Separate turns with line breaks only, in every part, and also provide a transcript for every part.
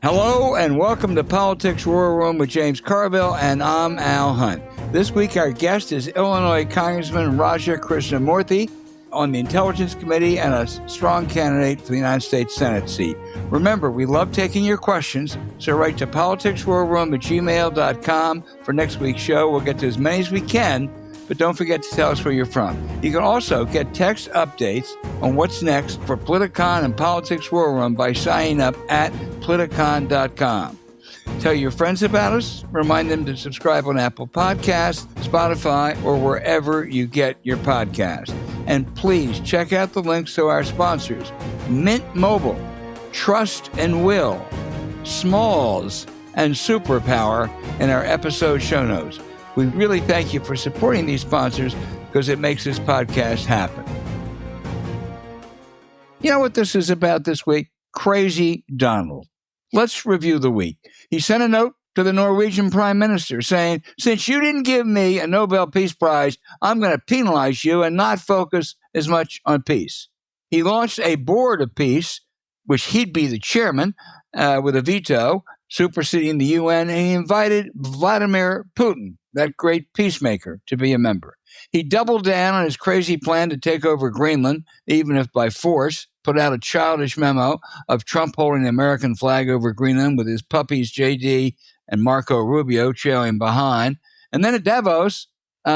Hello and welcome to Politics War Room with James Carville, and I'm Al Hunt. This week our guest is Illinois Congressman Raja Krishnamoorthi on the Intelligence Committee and a strong candidate for the United States Senate seat. Remember, we love taking your questions, so write to politicswarroom@gmail.com for next week's show. We'll get to as many as we can, but don't forget to tell us where you're from. You can also get text updates on what's next for Politicon and Politics War Room by signing up at politicon.com. Tell your friends about us. Remind them to subscribe on Apple Podcasts, Spotify, or wherever you get your podcasts. And please check out the links to our sponsors, Mint Mobile, Trust and Will, Smalls, and Superpower in our episode show notes. We really thank you for supporting these sponsors because it makes this podcast happen. You know what this is about this week? Crazy Donald. Let's review the week. He sent a note to the Norwegian Prime Minister saying, since you didn't give me a Nobel Peace Prize, I'm going to penalize you and not focus as much on peace. He launched a board of peace, which he'd be the chairman, with a veto, superseding the UN, and he invited Vladimir Putin, that great peacemaker, to be a member. He doubled down on his crazy plan to take over Greenland, even if by force, put out a childish memo of Trump holding the American flag over Greenland with his puppies JD and Marco Rubio trailing behind. And then at Davos,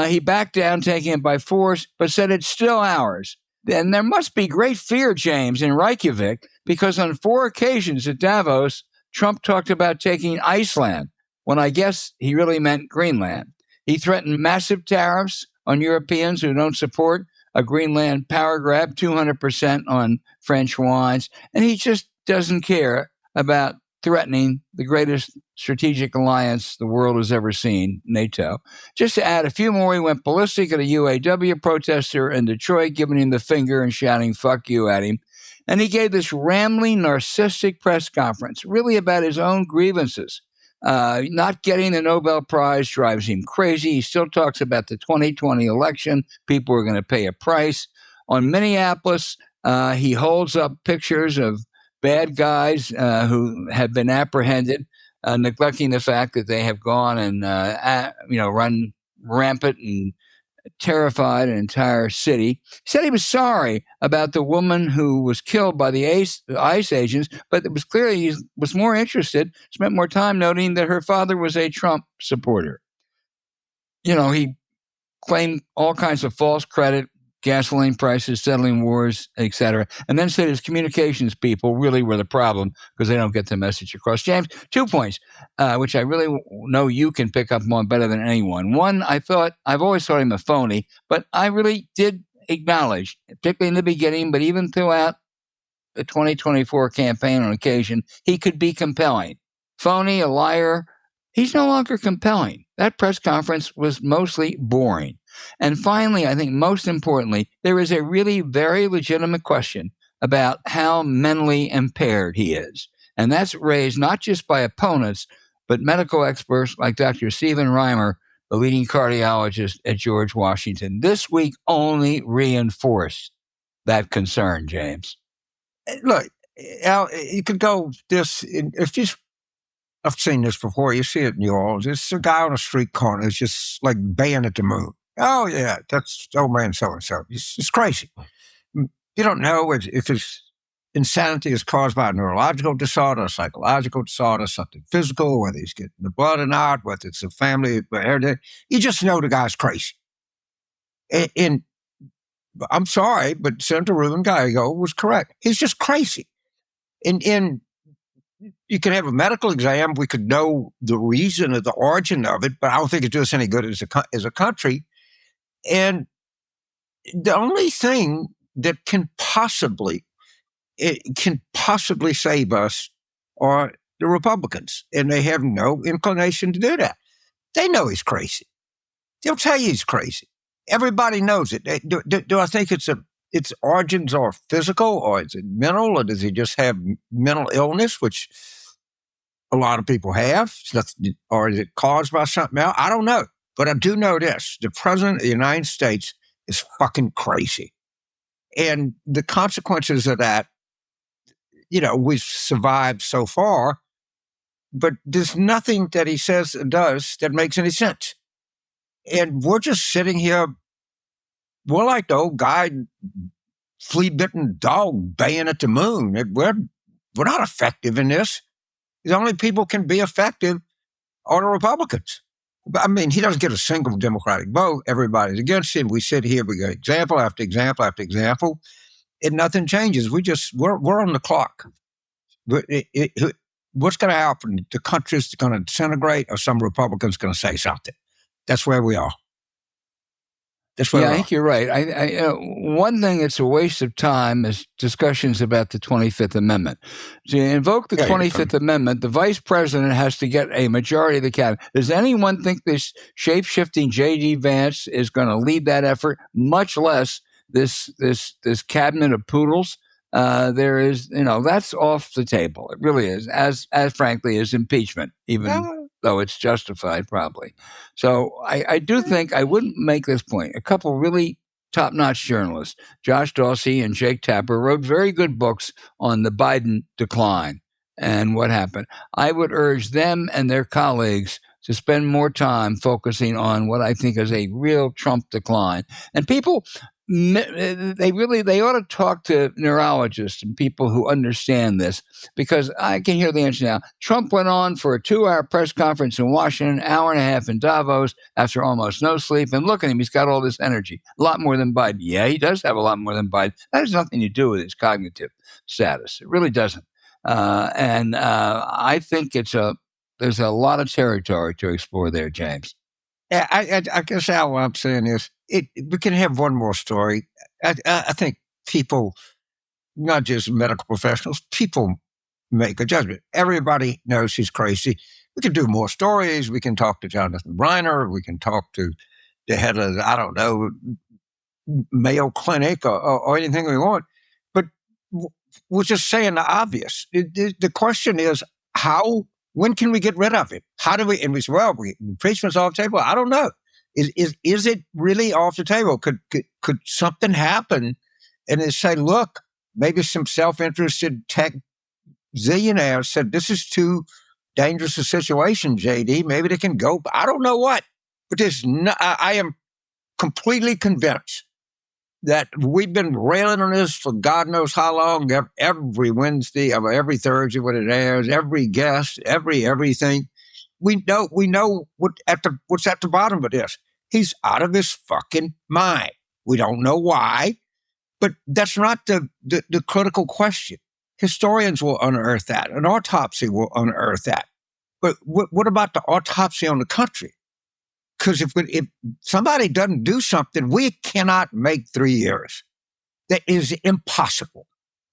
he backed down, taking it by force, but said it's still ours. And there must be great fear, James, in Reykjavik, because on 4 occasions at Davos, Trump talked about taking Iceland, when I guess he really meant Greenland. He threatened massive tariffs on Europeans who don't support a Greenland power grab, 200% on French wines, and he just doesn't care about threatening the greatest strategic alliance the world has ever seen, NATO. Just to add a few more, he went ballistic at a UAW protester in Detroit, giving him the finger and shouting, "Fuck you," at him. And he gave this rambling, narcissistic press conference, really about his own grievances. Not getting the Nobel Prize drives him crazy. He still talks about the 2020 election. People are going to pay a price. On Minneapolis, he holds up pictures of bad guys who have been apprehended, neglecting the fact that they have gone and run rampant and terrified an entire city. He said he was sorry about the woman who was killed by the ICE agents, but it was clear he was more interested, spent more time noting that her father was a Trump supporter. You know, he claimed all kinds of false credit, gasoline prices, settling wars, etc., and then said his communications people really were the problem because they don't get the message across. James, 2 points, which I really know you can pick up on better than anyone. One, I've always thought him a phony, but I really did acknowledge, particularly in the beginning, but even throughout the 2024 campaign on occasion, he could be compelling. Phony, a liar. He's no longer compelling. That press conference was mostly boring. And finally, I think most importantly, there is a really very legitimate question about how mentally impaired he is. And that's raised not just by opponents, but medical experts like Dr. Stephen Reimer, the leading cardiologist at George Washington. This week only reinforced that concern, James.
Look, Al, you could go this, I've seen this before. You see it in New Orleans. It's a guy on a street corner who's just like baying at the moon. Oh, yeah, that's old man so-and-so. It's crazy. You don't know if his insanity is caused by a neurological disorder, a psychological disorder, something physical, whether he's getting the blood or not, whether it's a family, everything. You just know the guy's crazy. And I'm sorry, but Senator Ruben Gallego was correct. He's just crazy. And you can have a medical exam. We could know the reason or the origin of it, but I don't think it does us any good as a country. And the only thing that can possibly save us are the Republicans, and they have no inclination to do that. They know he's crazy. They'll tell you he's crazy. Everybody knows it. Do I think its origins are physical, or is it mental, or does he just have mental illness, which a lot of people have, or is it caused by something else? I don't know. But I do know this. The president of the United States is fucking crazy. And the consequences of that, we've survived so far, but there's nothing that he says or does that makes any sense. And we're just sitting here, we're like the old guy, flea-bitten dog baying at the moon. We're not effective in this. The only people can be effective are the Republicans. I mean, he doesn't get a single Democratic vote. Everybody's against him. We sit here, we get example after example after example, and nothing changes. We're on the clock. What's going to happen? The country's going to disintegrate, or some Republican's going to say something. That's where we are.
I think you're right. One thing that's a waste of time is discussions about the 25th Amendment. To invoke the 25th Amendment, the vice president has to get a majority of the cabinet. Does anyone think this shape-shifting J.D. Vance is going to lead that effort, much less this cabinet of poodles? There is, that's off the table. It really is, as frankly as impeachment, even though it's justified probably. So I do think I wouldn't make this point. A couple really top-notch journalists, Josh Dawsey and Jake Tapper, wrote very good books on the Biden decline and what happened. I would urge them and their colleagues to spend more time focusing on what I think is a real Trump decline. And people, they ought to talk to neurologists and people who understand this, because I can hear the answer now. Trump went on for a 2-hour press conference in Washington, an hour and a half in Davos after almost no sleep. And look at him. He's got all this energy, a lot more than Biden. Yeah, he does have a lot more than Biden. That has nothing to do with his cognitive status. It really doesn't. I think there's a lot of territory to explore there, James.
Yeah, I guess Al, what I'm saying is, we can have one more story. I think people, not just medical professionals, people make a judgment. Everybody knows he's crazy. We can do more stories. We can talk to Jonathan Reiner. We can talk to the head of, I don't know, Mayo Clinic or anything we want. But we're just saying the obvious. The question is, when can we get rid of it? How do we? And we say, well, impeachment's off the table. I don't know. Is it really off the table? Could something happen and they say, look, maybe some self-interested tech zillionaires said, this is too dangerous a situation, JD. Maybe they can go. I don't know what. But I am completely convinced that we've been railing on this for God knows how long, every Wednesday, every Thursday when it airs, every guest, everything. We know what's at the bottom of this. He's out of his fucking mind. We don't know why, but that's not the critical question. Historians will unearth that. An autopsy will unearth that. But what about the autopsy on the country? Because if somebody doesn't do something, we cannot make 3 years. That is impossible.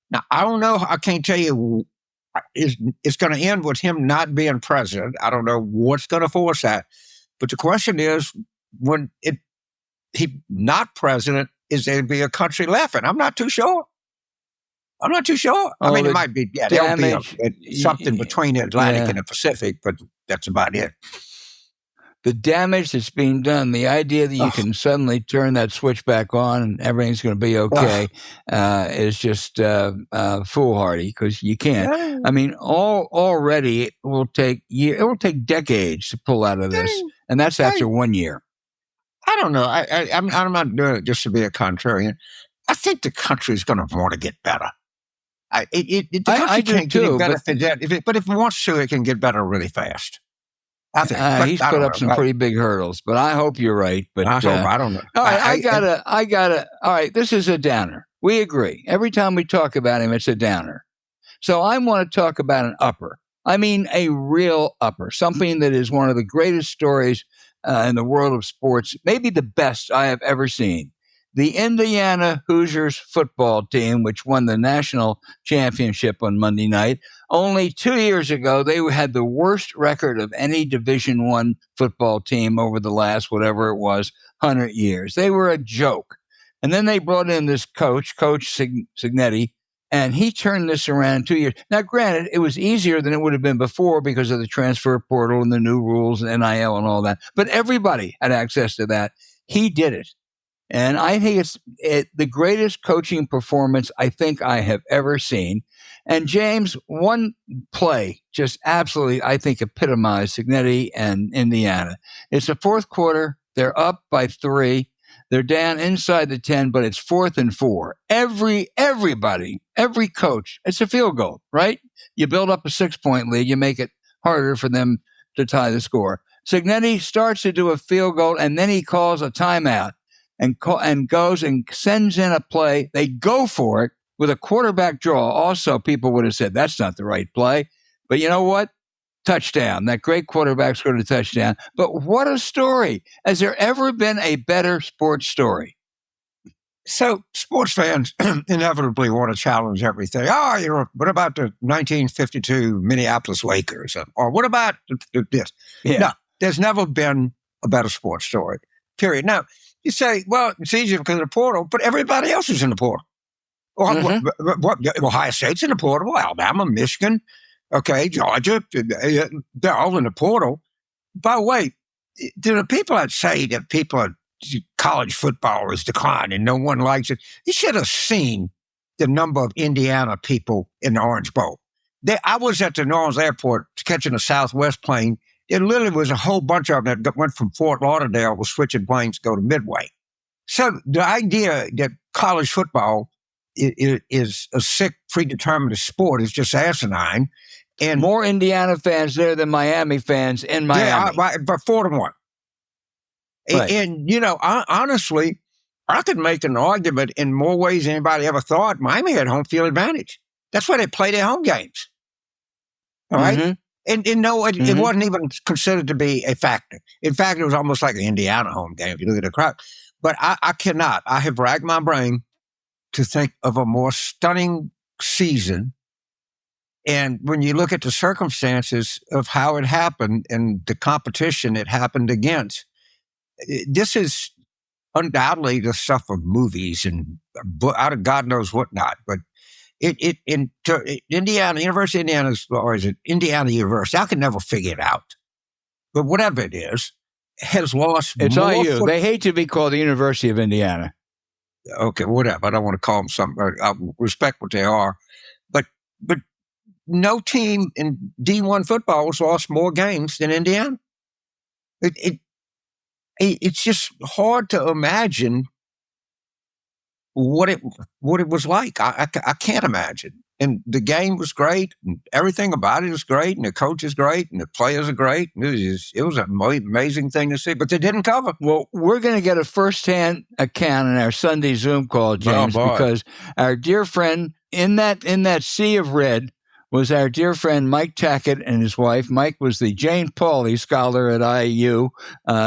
Now, I don't know. I can't tell you it's going to end with him not being president. I don't know what's going to force that. But the question is, when he's not president, is there be a country left? And I'm not too sure. I mean, it might be, there'll be something between the Atlantic and the Pacific, but that's about it.
The damage that's being done, the idea that you can suddenly turn that switch back on and everything's going to be okay, is just foolhardy, because you can't. I mean, already it will take decades to pull out of this, and that's after 1 year.
I don't know. I'm not doing it just to be a contrarian. I think the country is going to want to get better. The country can't get better, but if it wants to, it can get better really fast. I think
he's put up some pretty big hurdles, but I hope you're right. But
I don't know.
All right, I gotta. All right, this is a downer. We agree. Every time we talk about him, it's a downer. So I want to talk about an upper. I mean, a real upper, something that is one of the greatest stories in the world of sports, maybe the best I have ever seen. The Indiana Hoosiers football team, which won the national championship on Monday night. Only 2 years ago, they had the worst record of any Division I football team over the last, whatever it was, 100 years. They were a joke. And then they brought in this Coach Signetti, and he turned this around in 2 years. Now, granted, it was easier than it would have been before because of the transfer portal and the new rules and NIL and all that. But everybody had access to that. He did it. And I think it's the greatest coaching performance I think I have ever seen. And James, one play just absolutely, I think, epitomized Signetti and Indiana. It's the fourth quarter. They're up by 3. They're down inside the 10, but it's 4th and 4. Everybody, every coach, it's a field goal, right? You build up a 6-point lead. You make it harder for them to tie the score. Signetti starts to do a field goal, and then he calls a timeout and goes and sends in a play. They go for it with a quarterback draw. Also, people would have said, that's not the right play. But you know what? Touchdown. That great quarterback scored a touchdown. But what a story. Has there ever been a better sports story?
So sports fans inevitably want to challenge everything. What about the 1952 Minneapolis Lakers? Or what about this?
Yeah.
No, there's never been a better sports story, period. Now, you say, well, it's easier because of the portal, but everybody else is in the portal. Ohio State's in the portal, Alabama, Michigan, okay, Georgia, they're all in the portal. By the way, there are people that say that college football is declining, no one likes it. You should have seen the number of Indiana people in the Orange Bowl. I was at the New Orleans airport catching a Southwest plane. It literally was a whole bunch of them that went from Fort Lauderdale, was switching planes to go to Midway. So the idea that college football is a sick, predetermined sport is just asinine. And
more Indiana fans there than Miami fans in Miami.
Yeah, but 4-1.
Right.
And, honestly, I could make an argument in more ways than anybody ever thought. Miami had home field advantage. That's why they play their home games. All right?
Mm-hmm.
And no, it wasn't even considered to be a factor. In fact, it was almost like an Indiana home game if you look at the crowd. But I cannot. I have racked my brain to think of a more stunning season. And when you look at the circumstances of how it happened and the competition it happened against, this is undoubtedly the stuff of movies and out of God knows what not. But Indiana, University of Indiana, or is it Indiana University? I can never figure it out. But whatever it is, has lost.
It's IU. They hate to be called the University of Indiana.
Okay, whatever. I don't want to call them something. I respect what they are, but no team in D1 football has lost more games than Indiana. It's just hard to imagine what it was like. I can't imagine. And the game was great, and everything about it is great, and the coach is great, and the players are great. It was an amazing thing to see, but they didn't cover.
Well, we're going to get a firsthand account in our Sunday Zoom call, James, because our dear friend in that sea of red was our dear friend Mike Tackett and his wife. Mike was the Jane Pauley scholar at IU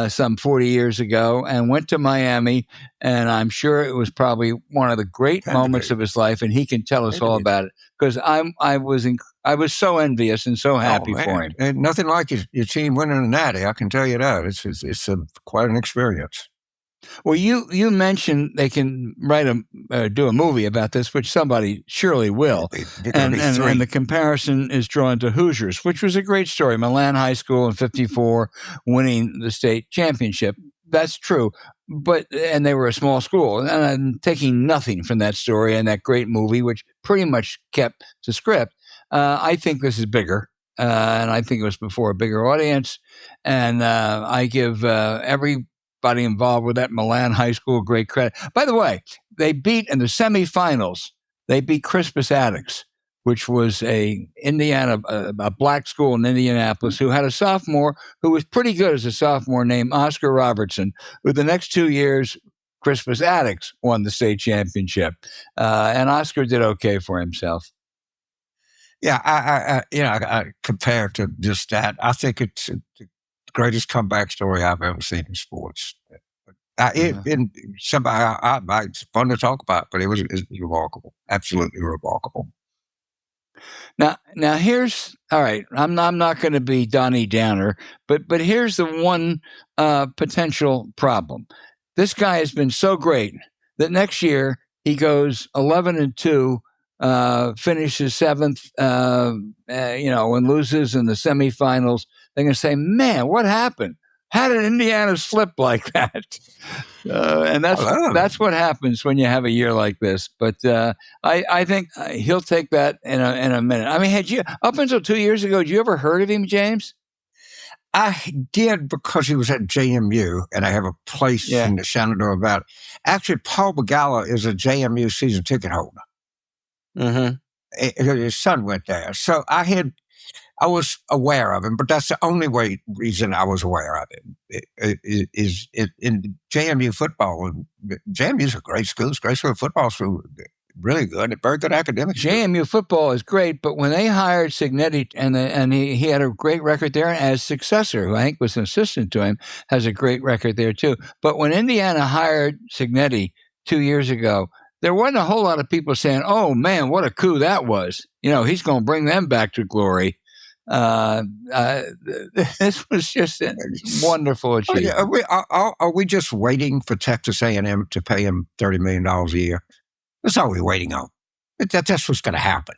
some 40 years ago and went to Miami, and I'm sure it was probably one of the great moments of his life, and he can tell us all about it, because I was so envious and so happy for him.
And nothing like your team winning a natty, I can tell you that. It's quite an experience.
Well, you mentioned they can do a movie about this, which somebody surely will. And the comparison is drawn to Hoosiers, which was a great story. Milan High School in 54 winning the state championship. That's true. And they were a small school. And I'm taking nothing from that story and that great movie, which pretty much kept the script. I think this is bigger. And I think it was before a bigger audience. And I give everybody involved with that Milan High School great credit. By the way, they beat in the semifinals. They beat Crispus Attucks, which was a black school in Indianapolis, who had a sophomore who was pretty good as a sophomore named Oscar Robertson. With the next 2 years, Crispus Attucks won the state championship, and Oscar did okay for himself.
Yeah, I compared to just that, I think it's the greatest comeback story I've ever seen in sports. It's fun to talk about, but it was remarkable, absolutely remarkable.
Now here's all right. I'm not going to be Donnie Downer, but here's the one potential problem. This guy has been so great that next year he goes 11-2. Finishes 7th, and loses in the semifinals. They're going to say, man, what happened? How did Indiana slip like that? And that's what happens when you have a year like this. But I think he'll take that in a minute. I mean, had you up until 2 years ago, had you ever heard of him, James?
I did, because he was at JMU, and I have a place in the Shenandoah Valley. Actually, Paul Begala is a JMU season ticket holder.
Mm-hmm.
His son went there, so I was aware of him, but that's the only reason I was aware of him. Is in JMU football. JMU is a great school. It's a great school. Football school, really good. Very good academics.
JMU football is great, but when they hired Cignetti, and he had a great record there, and his successor, who I think was an assistant to him, has a great record there too. But when Indiana hired Cignetti 2 years ago, there wasn't a whole lot of people saying, "Oh man, what a coup that was!" He's going to bring them back to glory. This was just a wonderful achievement.
Are we just waiting for Texas A&M to pay him $30 million a year? That's all we're waiting on. That's what's going to happen.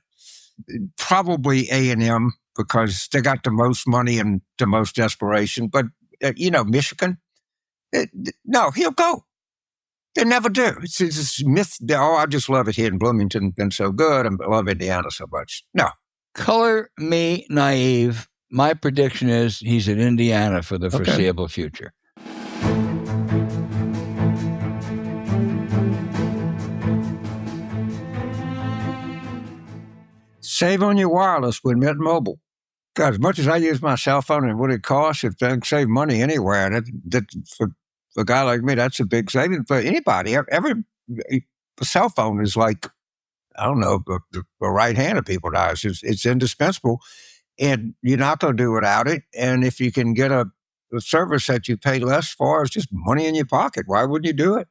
Probably A&M, because they got the most money and the most desperation. But, Michigan, no, he'll go. They never do. It's this myth. I just love it here in Bloomington. Been so good. I love Indiana so much. No.
Color me naive. My prediction is he's at Indiana for the foreseeable future.
Save on your wireless with Mint Mobile. God, as much as I use my cell phone and what it costs, if they can save money anywhere, that for a guy like me, that's a big saving for anybody. Every cell phone is like, I don't know, the right hand of people nowadays. It's indispensable, and you're not going to do without it. And if you can get a service that you pay less for, it's just money in your pocket. Why wouldn't you do it?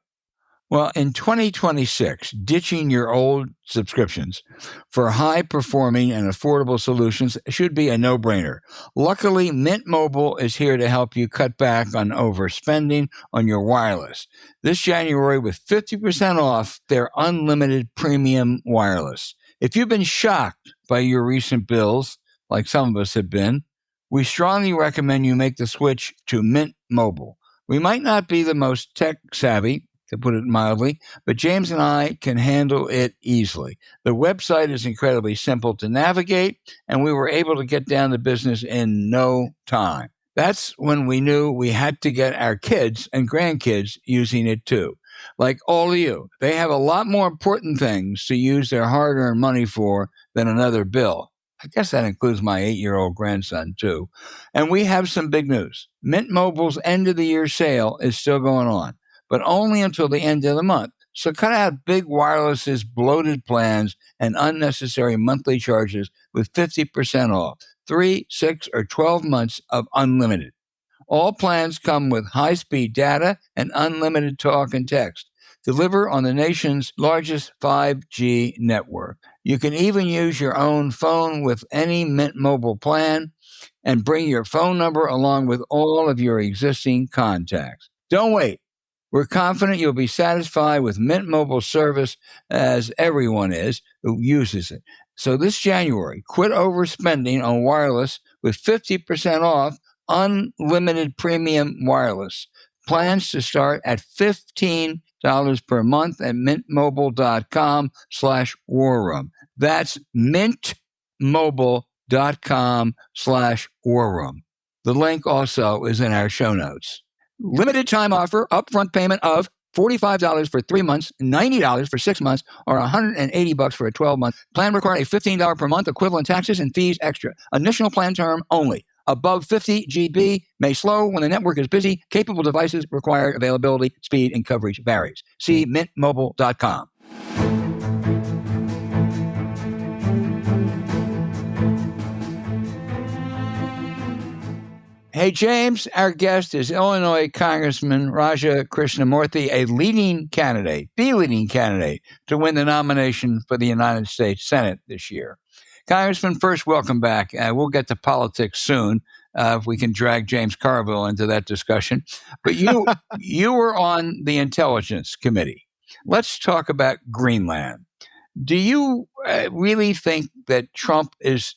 Well, in 2026, ditching your old subscriptions for high-performing and affordable solutions should be a no-brainer. Luckily, Mint Mobile is here to help you cut back on overspending on your wireless. This January, with 50% off their unlimited premium wireless. If you've been shocked by your recent bills, like some of us have been, we strongly recommend you make the switch to Mint Mobile. We might not be the most tech-savvy, to put it mildly, but James and I can handle it easily. The website is incredibly simple to navigate, and we were able to get down to business in no time. That's when we knew we had to get our kids and grandkids using it too. Like all of you, they have a lot more important things to use their hard-earned money for than another bill. I guess that includes my 8-year-old grandson too. And we have some big news. Mint Mobile's end-of-the-year sale is still going on, but only until the end of the month. So cut out big wireless's bloated plans and unnecessary monthly charges with 50% off. 3, 6, or 12 months of unlimited. All plans come with high-speed data and unlimited talk and text. Deliver on the nation's largest 5G network. You can even use your own phone with any Mint Mobile plan and bring your phone number along with all of your existing contacts. Don't wait. We're confident you'll be satisfied with Mint Mobile service, as everyone is who uses it. So this January, quit overspending on wireless with 50% off unlimited premium wireless. Plans to start at $15 per month at mintmobile.com/warroom. That's mintmobile.com/warroom. The link also is in our show notes. Limited time offer, upfront payment of $45 for 3 months, $90 for 6 months, or $180 for a 12-month. Plan require a $15 per month equivalent taxes and fees extra. Initial plan term only. Above 50 GB may slow when the network is busy. Capable devices require availability, speed, and coverage varies. See mintmobile.com. Hey, James, our guest is Illinois Congressman Raja Krishnamoorthi, the leading candidate to win the nomination for the United States Senate this year. Congressman, first, welcome back. We'll get to politics soon if we can drag James Carville into that discussion. But you were on the Intelligence Committee. Let's talk about Greenland. Do you really think that Trump is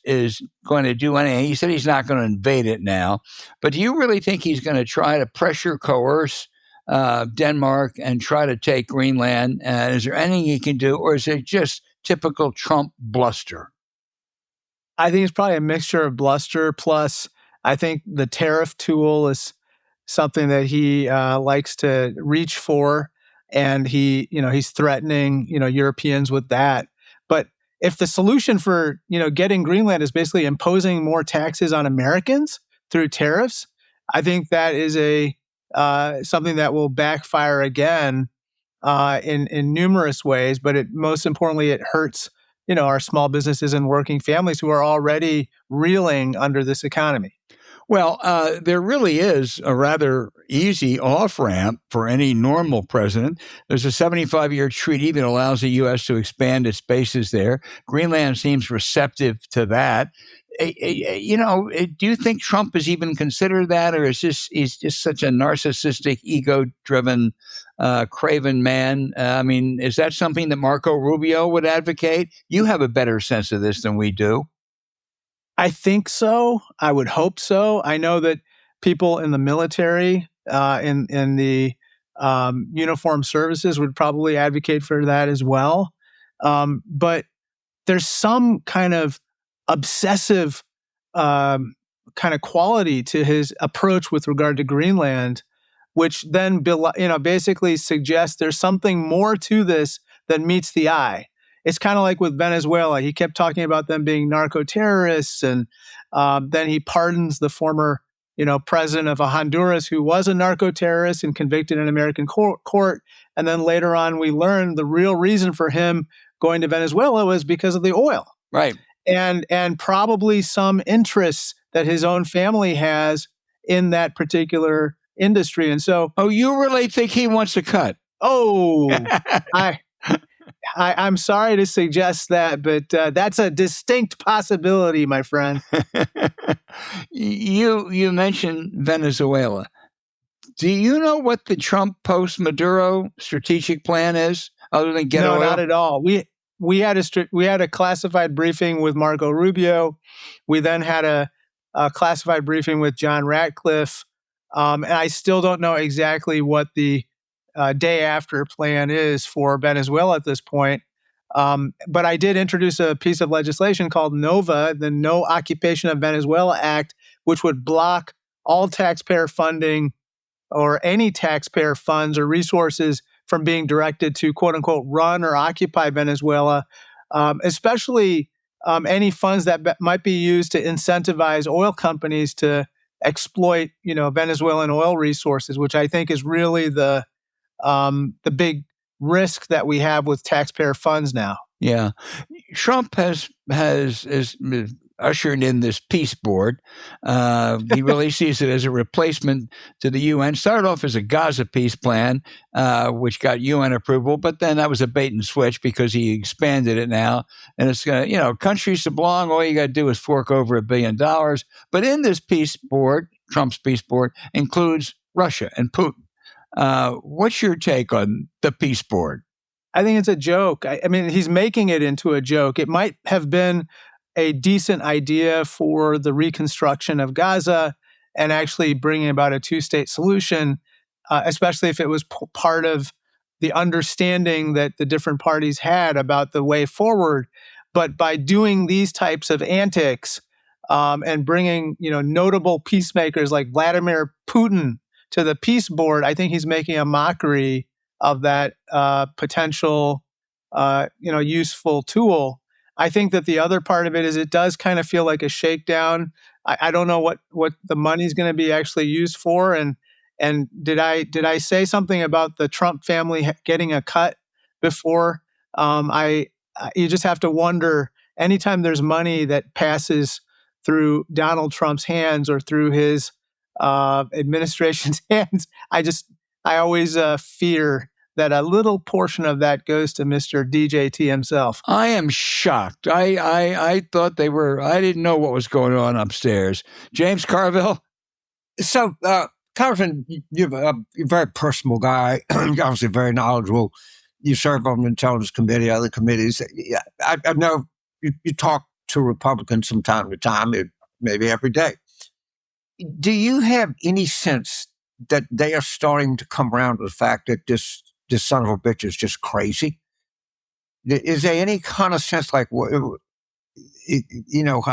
going to do anything? He said he's not going to invade it now, but do you really think he's going to try to pressure, coerce Denmark and try to take Greenland? Is there anything he can do, or is it just typical Trump bluster?
I think it's probably a mixture of bluster plus I think the tariff tool is something that he likes to reach for, and he's threatening Europeans with that. But if the solution for getting Greenland is basically imposing more taxes on Americans through tariffs, I think that is a something that will backfire again in numerous ways. But most importantly, it hurts our small businesses and working families who are already reeling under this economy.
Well, there really is a rather easy off-ramp for any normal president. There's a 75-year treaty that allows the U.S. to expand its bases there. Greenland seems receptive to that. Do you think Trump has even considered that, or is he's just such a narcissistic, ego-driven, craven man? Is that something that Marco Rubio would advocate? You have a better sense of this than we do.
I think so. I would hope so. I know that people in the military, in the uniformed services, would probably advocate for that as well. But there's some kind of obsessive kind of quality to his approach with regard to Greenland, which then basically suggests there's something more to this than meets the eye. It's kind of like with Venezuela. He kept talking about them being narco-terrorists, and then he pardons the former, president of Honduras who was a narco-terrorist and convicted in American court. And then later on, we learned the real reason for him going to Venezuela was because of the oil,
right?
And probably some interests that his own family has in that particular industry. And so,
you really think he wants to cut?
I'm sorry to suggest that, but that's a distinct possibility, my friend.
You mentioned Venezuela. Do you know what the Trump post-Maduro strategic plan is, other than get oil?
No, not at all. We had a classified briefing with Marco Rubio. We then had a classified briefing with John Ratcliffe, and I still don't know exactly what the day after plan is for Venezuela at this point. But I did introduce a piece of legislation called NOVA, the No Occupation of Venezuela Act, which would block all taxpayer funding or any taxpayer funds or resources from being directed to quote unquote run or occupy Venezuela, especially any funds that might be used to incentivize oil companies to exploit, Venezuelan oil resources, which I think is really the big risk that we have with taxpayer funds now.
Yeah, Trump has ushered in this peace board. He really sees it as a replacement to the UN. Started off as a Gaza peace plan, which got UN approval, but then that was a bait and switch because he expanded it now. And it's going to, countries to belong, all you got to do is fork over $1 billion. But in this peace board, Trump's peace board includes Russia and Putin. What's your take on the peace board?
I think it's a joke. I mean, he's making it into a joke. It might have been a decent idea for the reconstruction of Gaza and actually bringing about a two-state solution, especially if it was part of the understanding that the different parties had about the way forward. But by doing these types of antics and bringing, notable peacemakers like Vladimir Putin to the peace board, I think he's making a mockery of that potential, useful tool. I think that the other part of it is it does kind of feel like a shakedown. I don't know what the money's going to be actually used for. And did I say something about the Trump family getting a cut before? You just have to wonder, anytime there's money that passes through Donald Trump's hands or through his administration's hands, I always fear that a little portion of that goes to Mr. DJT himself.
I am shocked. I thought I didn't know what was going on upstairs. James Carville?
So, Carville, you're a very personable guy. You're obviously very knowledgeable. you serve on the Intelligence Committee, other committees. I know you talk to Republicans from time to time, maybe every day. Do you have any sense that they are starting to come around to the fact that this son of a bitch is just crazy? Is there any kind of sense like, I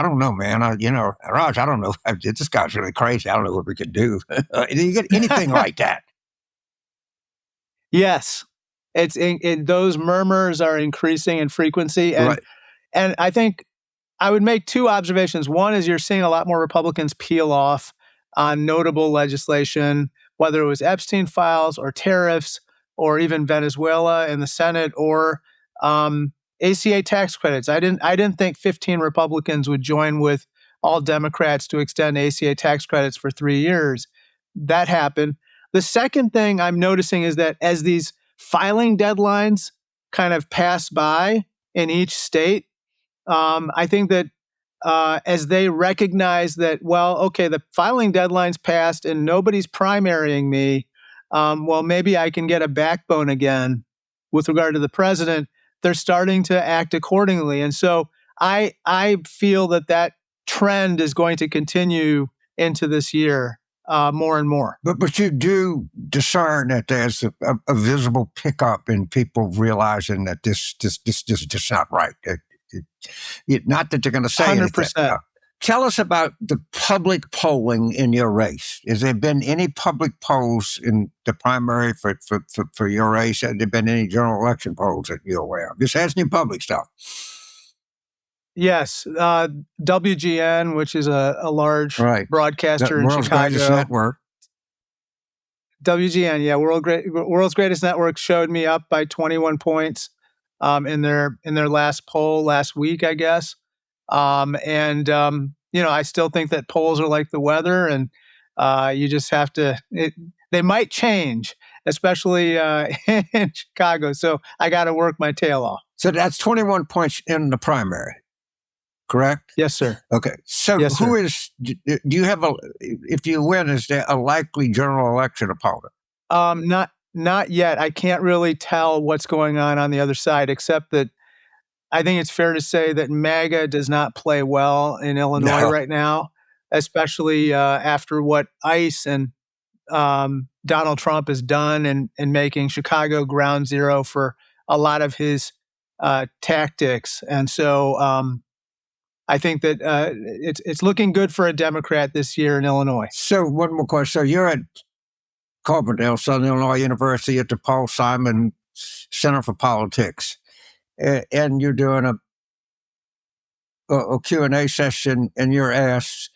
don't know, man. Raj, I don't know. This guy's really crazy. I don't know what we could do. Do you get anything like that?
Yes. Those murmurs are increasing in frequency. And I think I would make two observations. One is you're seeing a lot more Republicans peel off on notable legislation, whether it was Epstein files or tariffs or even Venezuela in the Senate or ACA tax credits. I didn't think 15 Republicans would join with all Democrats to extend ACA tax credits for 3 years. That happened. The second thing I'm noticing is that as these filing deadlines kind of pass by in each state, I think that as they recognize that, well, okay, the filing deadline's passed and nobody's primarying me, well, maybe I can get a backbone again with regard to the president. They're starting to act accordingly. And so I feel that trend is going to continue into this year more and more.
But you do discern that there's a visible pickup in people realizing that this is just not right. Not that you're going to say 100%. Anything. Tell us about the public polling in your race. Has there been any public polls in the primary for your race? Have there been any general election polls that you're aware of? Just asking public stuff.
Yes. WGN, which is a large broadcaster in
World's
Chicago.
Greatest Network.
WGN, yeah. World's Greatest Network showed me up by 21 points in their last poll last week, I guess. I still think that polls are like the weather, and you just have to. They might change, especially in Chicago. So I got to work my tail off.
So that's 21 points in the primary, correct?
Yes, sir.
Okay. So
yes,
who is? Do you have if you win, is there a likely general election opponent?
Not yet. I can't really tell what's going on the other side, except that I think it's fair to say that MAGA does not play well in Illinois right now, especially after what ICE and Donald Trump has done in making Chicago ground zero for a lot of his tactics. And so I think that it's looking good for a Democrat this year in Illinois.
So one more question. So you're at Carbondale, Southern Illinois University at the Paul Simon Center for Politics. And you're doing a Q&A session, and you're asked,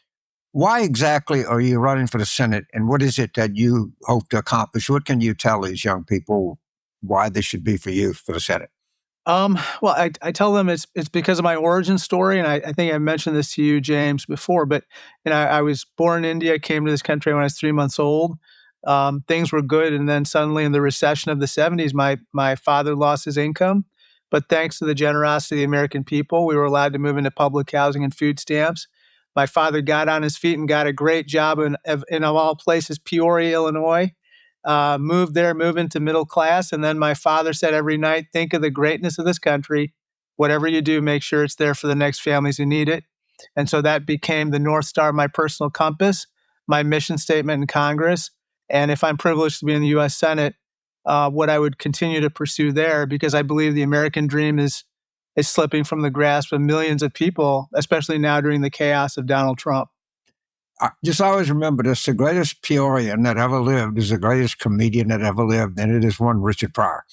why exactly are you running for the Senate, and what is it that you hope to accomplish? What can you tell these young people why they should be for you for the Senate?
Well, I tell them it's because of my origin story, and I think I mentioned this to you, James, before, but I was born in India, came to this country when I was 3 months old. Things were good, and then suddenly in the recession of the 70s, my father lost his income. But thanks to the generosity of the American people, we were allowed to move into public housing and food stamps. My father got on his feet and got a great job in of all places, Peoria, Illinois. Moved into middle class. And then my father said every night, think of the greatness of this country. Whatever you do, make sure it's there for the next families who need it. And so that became the North Star of my personal compass, my mission statement in Congress. And if I'm privileged to be in the U.S. Senate, what I would continue to pursue there, because I believe the American dream is slipping from the grasp of millions of people, especially now during the chaos of Donald Trump.
Just always remember this, the greatest Peorian that ever lived is the greatest comedian that ever lived, and it is one Richard Pryor.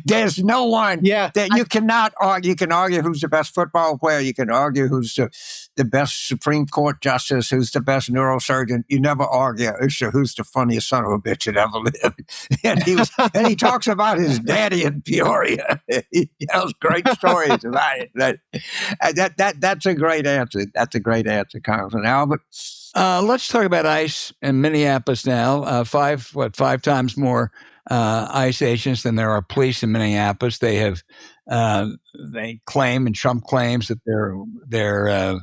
There's no one that you cannot argue. You can argue who's the best football player. You can argue who's the best Supreme Court justice, who's the best neurosurgeon. You never argue who's the funniest son of a bitch that ever lived. And he talks about his daddy in Peoria. He tells great stories about it. That's a great answer. That's a great answer, Congressman Albert.
Let's talk about ICE in Minneapolis now. Five times more ICE agents than there are police in Minneapolis. They have, they claim, and Trump claims that they're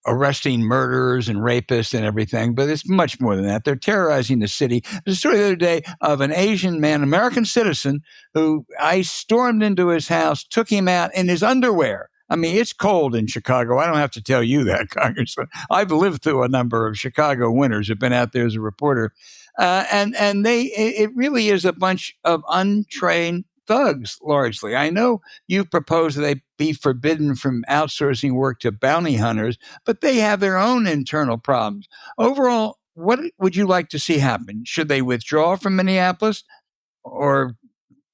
arresting murderers and rapists and everything, but it's much more than that. They're terrorizing the city. There's a story the other day of an Asian man, American citizen, who ICE stormed into his house, took him out in his underwear. I mean, it's cold in Chicago. I don't have to tell you that, Congressman. I've lived through a number of Chicago winters. I've been out there as a reporter. It really is a bunch of untrained thugs, largely. I know you propose that they be forbidden from outsourcing work to bounty hunters, but they have their own internal problems. Overall, what would you like to see happen? Should they withdraw from Minneapolis, or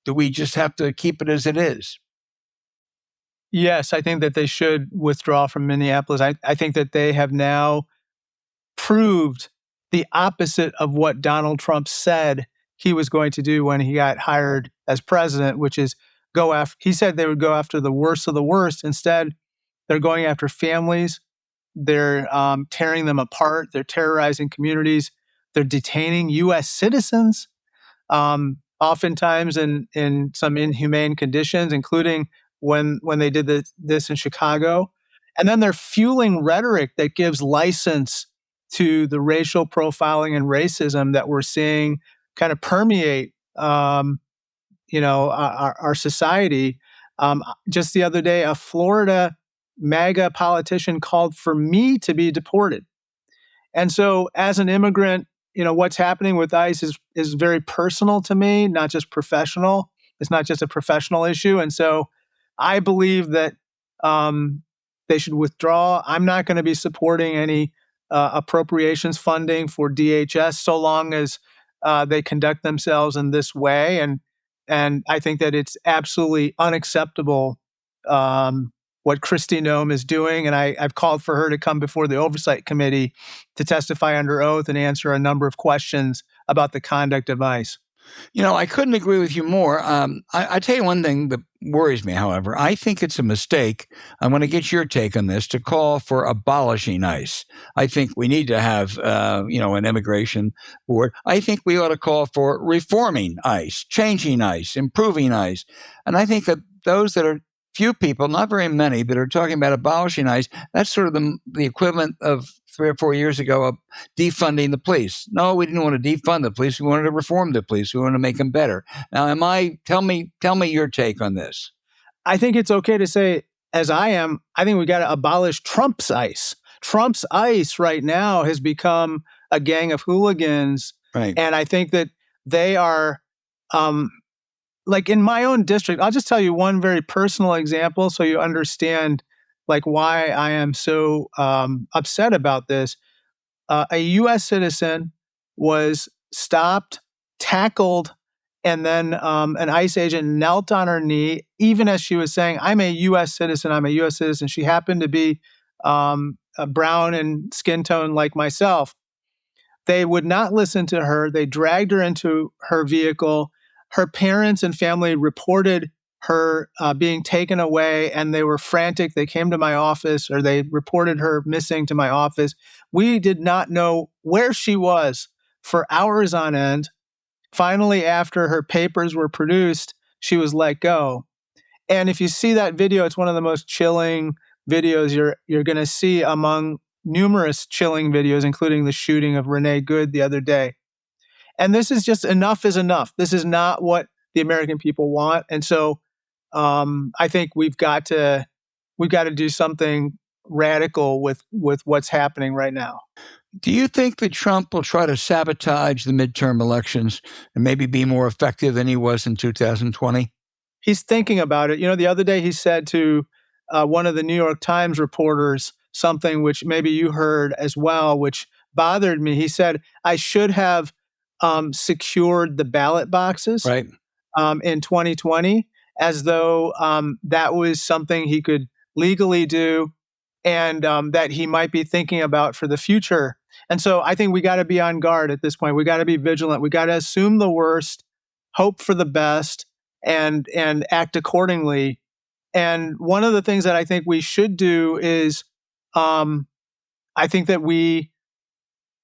do we just have to keep it as it is?
Yes, I think that they should withdraw from Minneapolis. I think that they have now proved the opposite of what Donald Trump said he was going to do when he got hired as president, which is go after, he said they would go after the worst of the worst. Instead, they're going after families. They're tearing them apart. They're terrorizing communities. They're detaining U.S. citizens, oftentimes in some inhumane conditions, including when they did this in Chicago. And then they're fueling rhetoric that gives license to the racial profiling and racism that we're seeing kind of permeate, our society. Just the other day, a Florida MAGA politician called for me to be deported. And so as an immigrant, what's happening with ICE is very personal to me, not just professional. It's not just a professional issue. And so I believe that they should withdraw. I'm not going to be supporting any appropriations funding for DHS so long as they conduct themselves in this way. And I think that it's absolutely unacceptable what Kristi Noem is doing. And I've called for her to come before the Oversight Committee to testify under oath and answer a number of questions about the conduct of ICE.
I couldn't agree with you more. I tell you one thing that worries me, however. I think it's a mistake. I want to get your take on this, to call for abolishing ICE. I think we need to have, an immigration board. I think we ought to call for reforming ICE, changing ICE, improving ICE. And I think that those that are few people, not very many, that are talking about abolishing ICE, that's sort of the equivalent of 3 or 4 years ago of defunding the police. No, we didn't want to defund the police. We wanted to reform the police. We wanted to make them better. Now, tell me your take on this.
I think it's okay to say, as I think we got to abolish Trump's ICE. Trump's ICE right now has become a gang of hooligans.
Right.
And I think that they are, like in my own district, I'll just tell you one very personal example so you understand like why I am so upset about this. A U.S. citizen was stopped, tackled, and then an ICE agent knelt on her knee, even as she was saying, I'm a U.S. citizen, I'm a U.S. citizen. She happened to be brown and skin tone like myself. They would not listen to her. They dragged her into her vehicle. Her parents and family reported her being taken away, and they were frantic. They came to my office, or they reported her missing to my office. We did not know where she was for hours on end. Finally, after her papers were produced, she was let go. And if you see that video, it's one of the most chilling videos you're going to see among numerous chilling videos, including the shooting of Renee Good the other day. And this is just enough is enough. This is not what the American people want. And so I think we've got to do something radical with what's happening right now.
Do you think that Trump will try to sabotage the midterm elections and maybe be more effective than he was in 2020?
He's thinking about it. The other day he said to one of the New York Times reporters something which maybe you heard as well, which bothered me. He said, I should have secured the ballot boxes
right.
In 2020, as though that was something he could legally do and that he might be thinking about for the future. And so I think we got to be on guard at this point. We got to be vigilant. We got to assume the worst, hope for the best, and act accordingly. And one of the things that I think we should do is I think that we,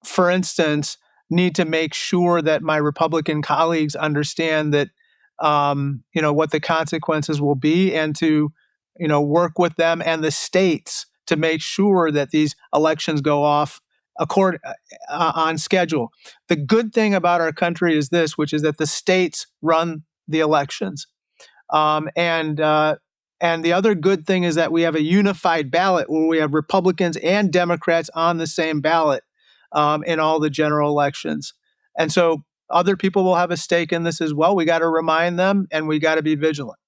for instance, need to make sure that my Republican colleagues understand that, what the consequences will be, and to, work with them and the states to make sure that these elections go off on schedule. The good thing about our country is this, which is that the states run the elections. And the other good thing is that we have a unified ballot where we have Republicans and Democrats on the same ballot in all the general elections. And so other people will have a stake in this as well. We got to remind them, and we got to be vigilant.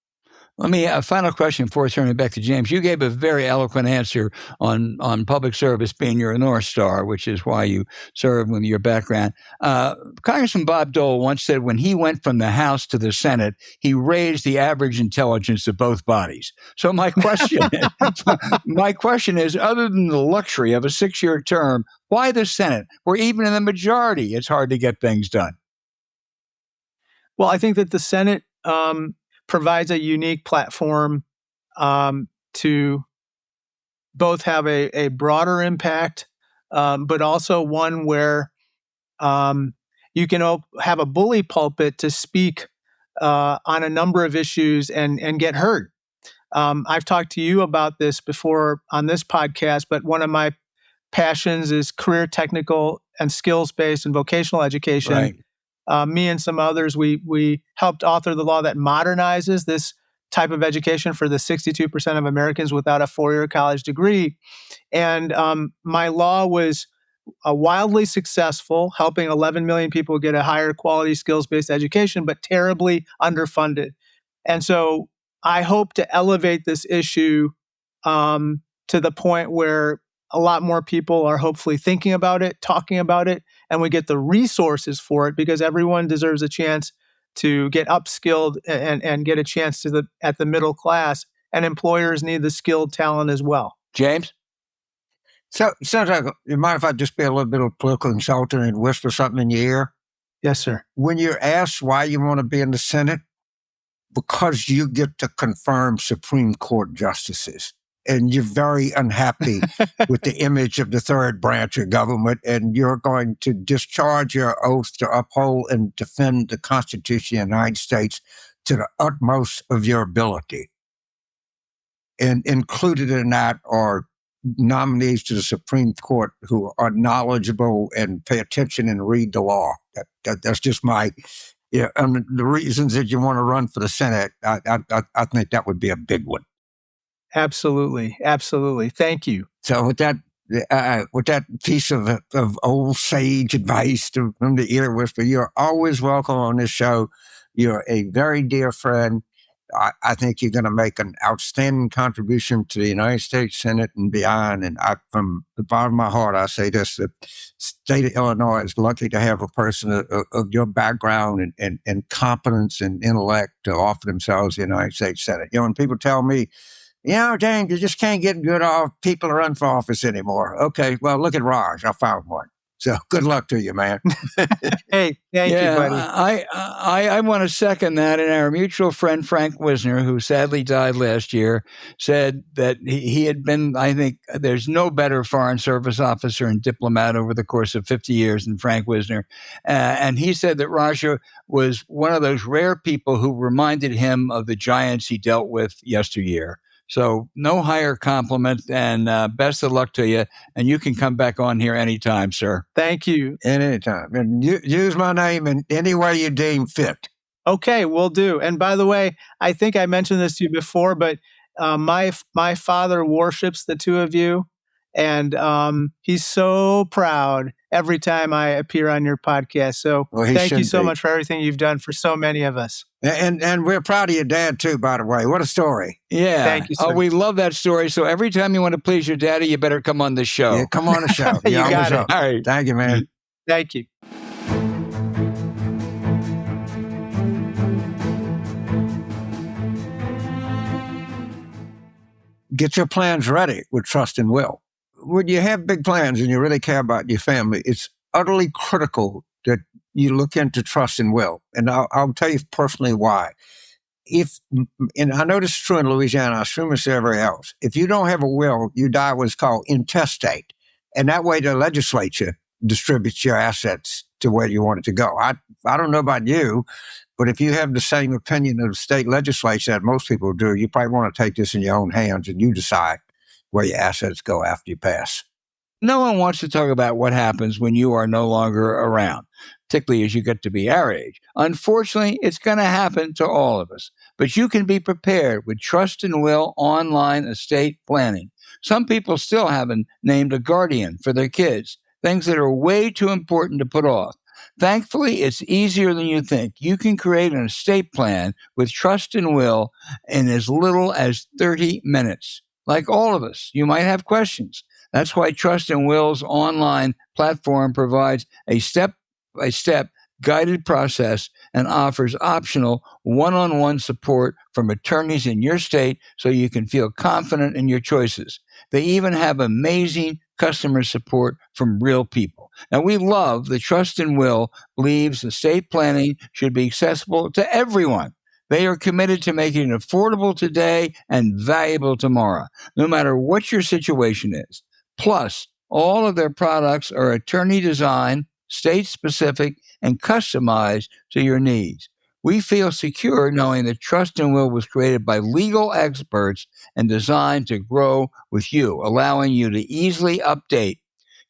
Let me, a final question before turning back to James. You gave a very eloquent answer on public service being your North Star, which is why you serve with your background. Congressman Bob Dole once said when he went from the House to the Senate, he raised the average intelligence of both bodies. So my question is, other than the luxury of a 6-year term, why the Senate? Where even in the majority, it's hard to get things done.
Well, I think that the Senate provides a unique platform to both have a broader impact, but also one where you can have a bully pulpit to speak on a number of issues and get heard. I've talked to you about this before on this podcast, but one of my passions is career technical and skills-based and vocational education.
Right.
Me and some others, we helped author the law that modernizes this type of education for the 62% of Americans without a 4-year college degree. And my law was wildly successful, helping 11 million people get a higher quality skills-based education, but terribly underfunded. And so I hope to elevate this issue to the point where a lot more people are hopefully thinking about it, talking about it, and we get the resources for it, because everyone deserves a chance to get upskilled and get a chance at the middle class, and employers need the skilled talent as well.
James?
So, sounds like, you mind if I just be a little bit of political consultant and whisper something in your ear?
Yes, sir.
When you're asked why you want to be in the Senate, because you get to confirm Supreme Court justices. And you're very unhappy with the image of the third branch of government, and you're going to discharge your oath to uphold and defend the Constitution of the United States to the utmost of your ability. And included in that are nominees to the Supreme Court who are knowledgeable and pay attention and read the law. That's just my, and the reasons that you want to run for the Senate, I think that would be a big one.
Absolutely. Absolutely. Thank you.
So with that piece of old sage advice from the ear whisper, you're always welcome on this show. You're a very dear friend. I think you're going to make an outstanding contribution to the United States Senate and beyond. And from the bottom of my heart, I say this: the state of Illinois is lucky to have a person of your background and competence and intellect to offer themselves the United States Senate. When people tell me, James, you just can't get good people to run for office anymore. Okay, well, look at Raj. I found one. So good luck to you, man.
Hey, thank you, buddy.
I want to second that. And our mutual friend, Frank Wisner, who sadly died last year, said that he had been, I think, there's no better foreign service officer and diplomat over the course of 50 years than Frank Wisner. And he said that Raja was one of those rare people who reminded him of the giants he dealt with yesteryear. So no higher compliment, and best of luck to you. And you can come back on here anytime, sir.
Thank you.
Anytime. And use my name in any way you deem fit.
Okay, will do. And by the way, I think I mentioned this to you before, but my father worships the two of you. And he's so proud every time I appear on your podcast. So thank you so much for everything you've done for so many of us.
And we're proud of your dad, too, by the way. What a story.
Yeah.
Thank you, sir.
Oh, we love that story. So every time you want to please your daddy, you better come on the show.
Yeah, come on the show.
You got it.
All right. Thank you, man.
Thank you.
Get your plans ready with trust and will. When you have big plans and you really care about your family, it's utterly critical that you look into trust and will. And I'll tell you personally why. And I know this is true in Louisiana, I assume it's everywhere else. If you don't have a will, you die what's called intestate. And that way the legislature distributes your assets to where you want it to go. I don't know about you, but if you have the same opinion of the state legislature that most people do, you probably want to take this in your own hands and you decide where your assets go after you pass.
No one wants to talk about what happens when you are no longer around, particularly as you get to be our age. Unfortunately, it's going to happen to all of us, but you can be prepared with Trust and Will online estate planning. Some people still haven't named a guardian for their kids, things that are way too important to put off. Thankfully, it's easier than you think. You can create an estate plan with Trust and Will in as little as 30 minutes. Like all of us, you might have questions. That's why Trust and Will's online platform provides a step-by-step guided process and offers optional one-on-one support from attorneys in your state so you can feel confident in your choices. They even have amazing customer support from real people. Now, we love that Trust and Will believes estate planning should be accessible to everyone. They are committed to making it affordable today and valuable tomorrow, no matter what your situation is. Plus, all of their products are attorney designed, state-specific, and customized to your needs. We feel secure knowing that Trust and Will was created by legal experts and designed to grow with you, allowing you to easily update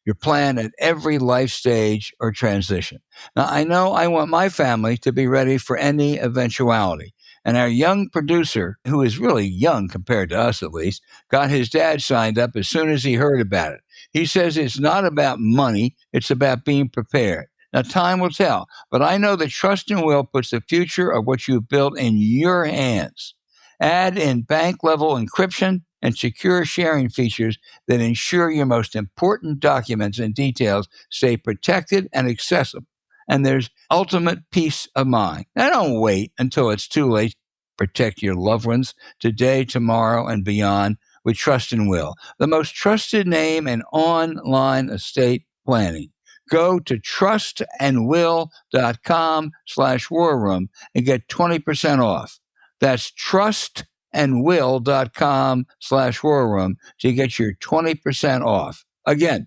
your plan at every life stage or transition. Now, I know I want my family to be ready for any eventuality. And our young producer, who is really young compared to us at least, got his dad signed up as soon as he heard about it. He says it's not about money, it's about being prepared. Now, time will tell, but I know that Trust and Will puts the future of what you've built in your hands. Add in bank-level encryption and secure sharing features that ensure your most important documents and details stay protected and accessible. And there's ultimate peace of mind. Now, don't wait until it's too late to protect your loved ones today, tomorrow, and beyond with Trust and Will, the most trusted name in online estate planning. Go to trustandwill.com/warroom and get 20% off. That's trustandwill.com/warroom to get your 20% off. Again,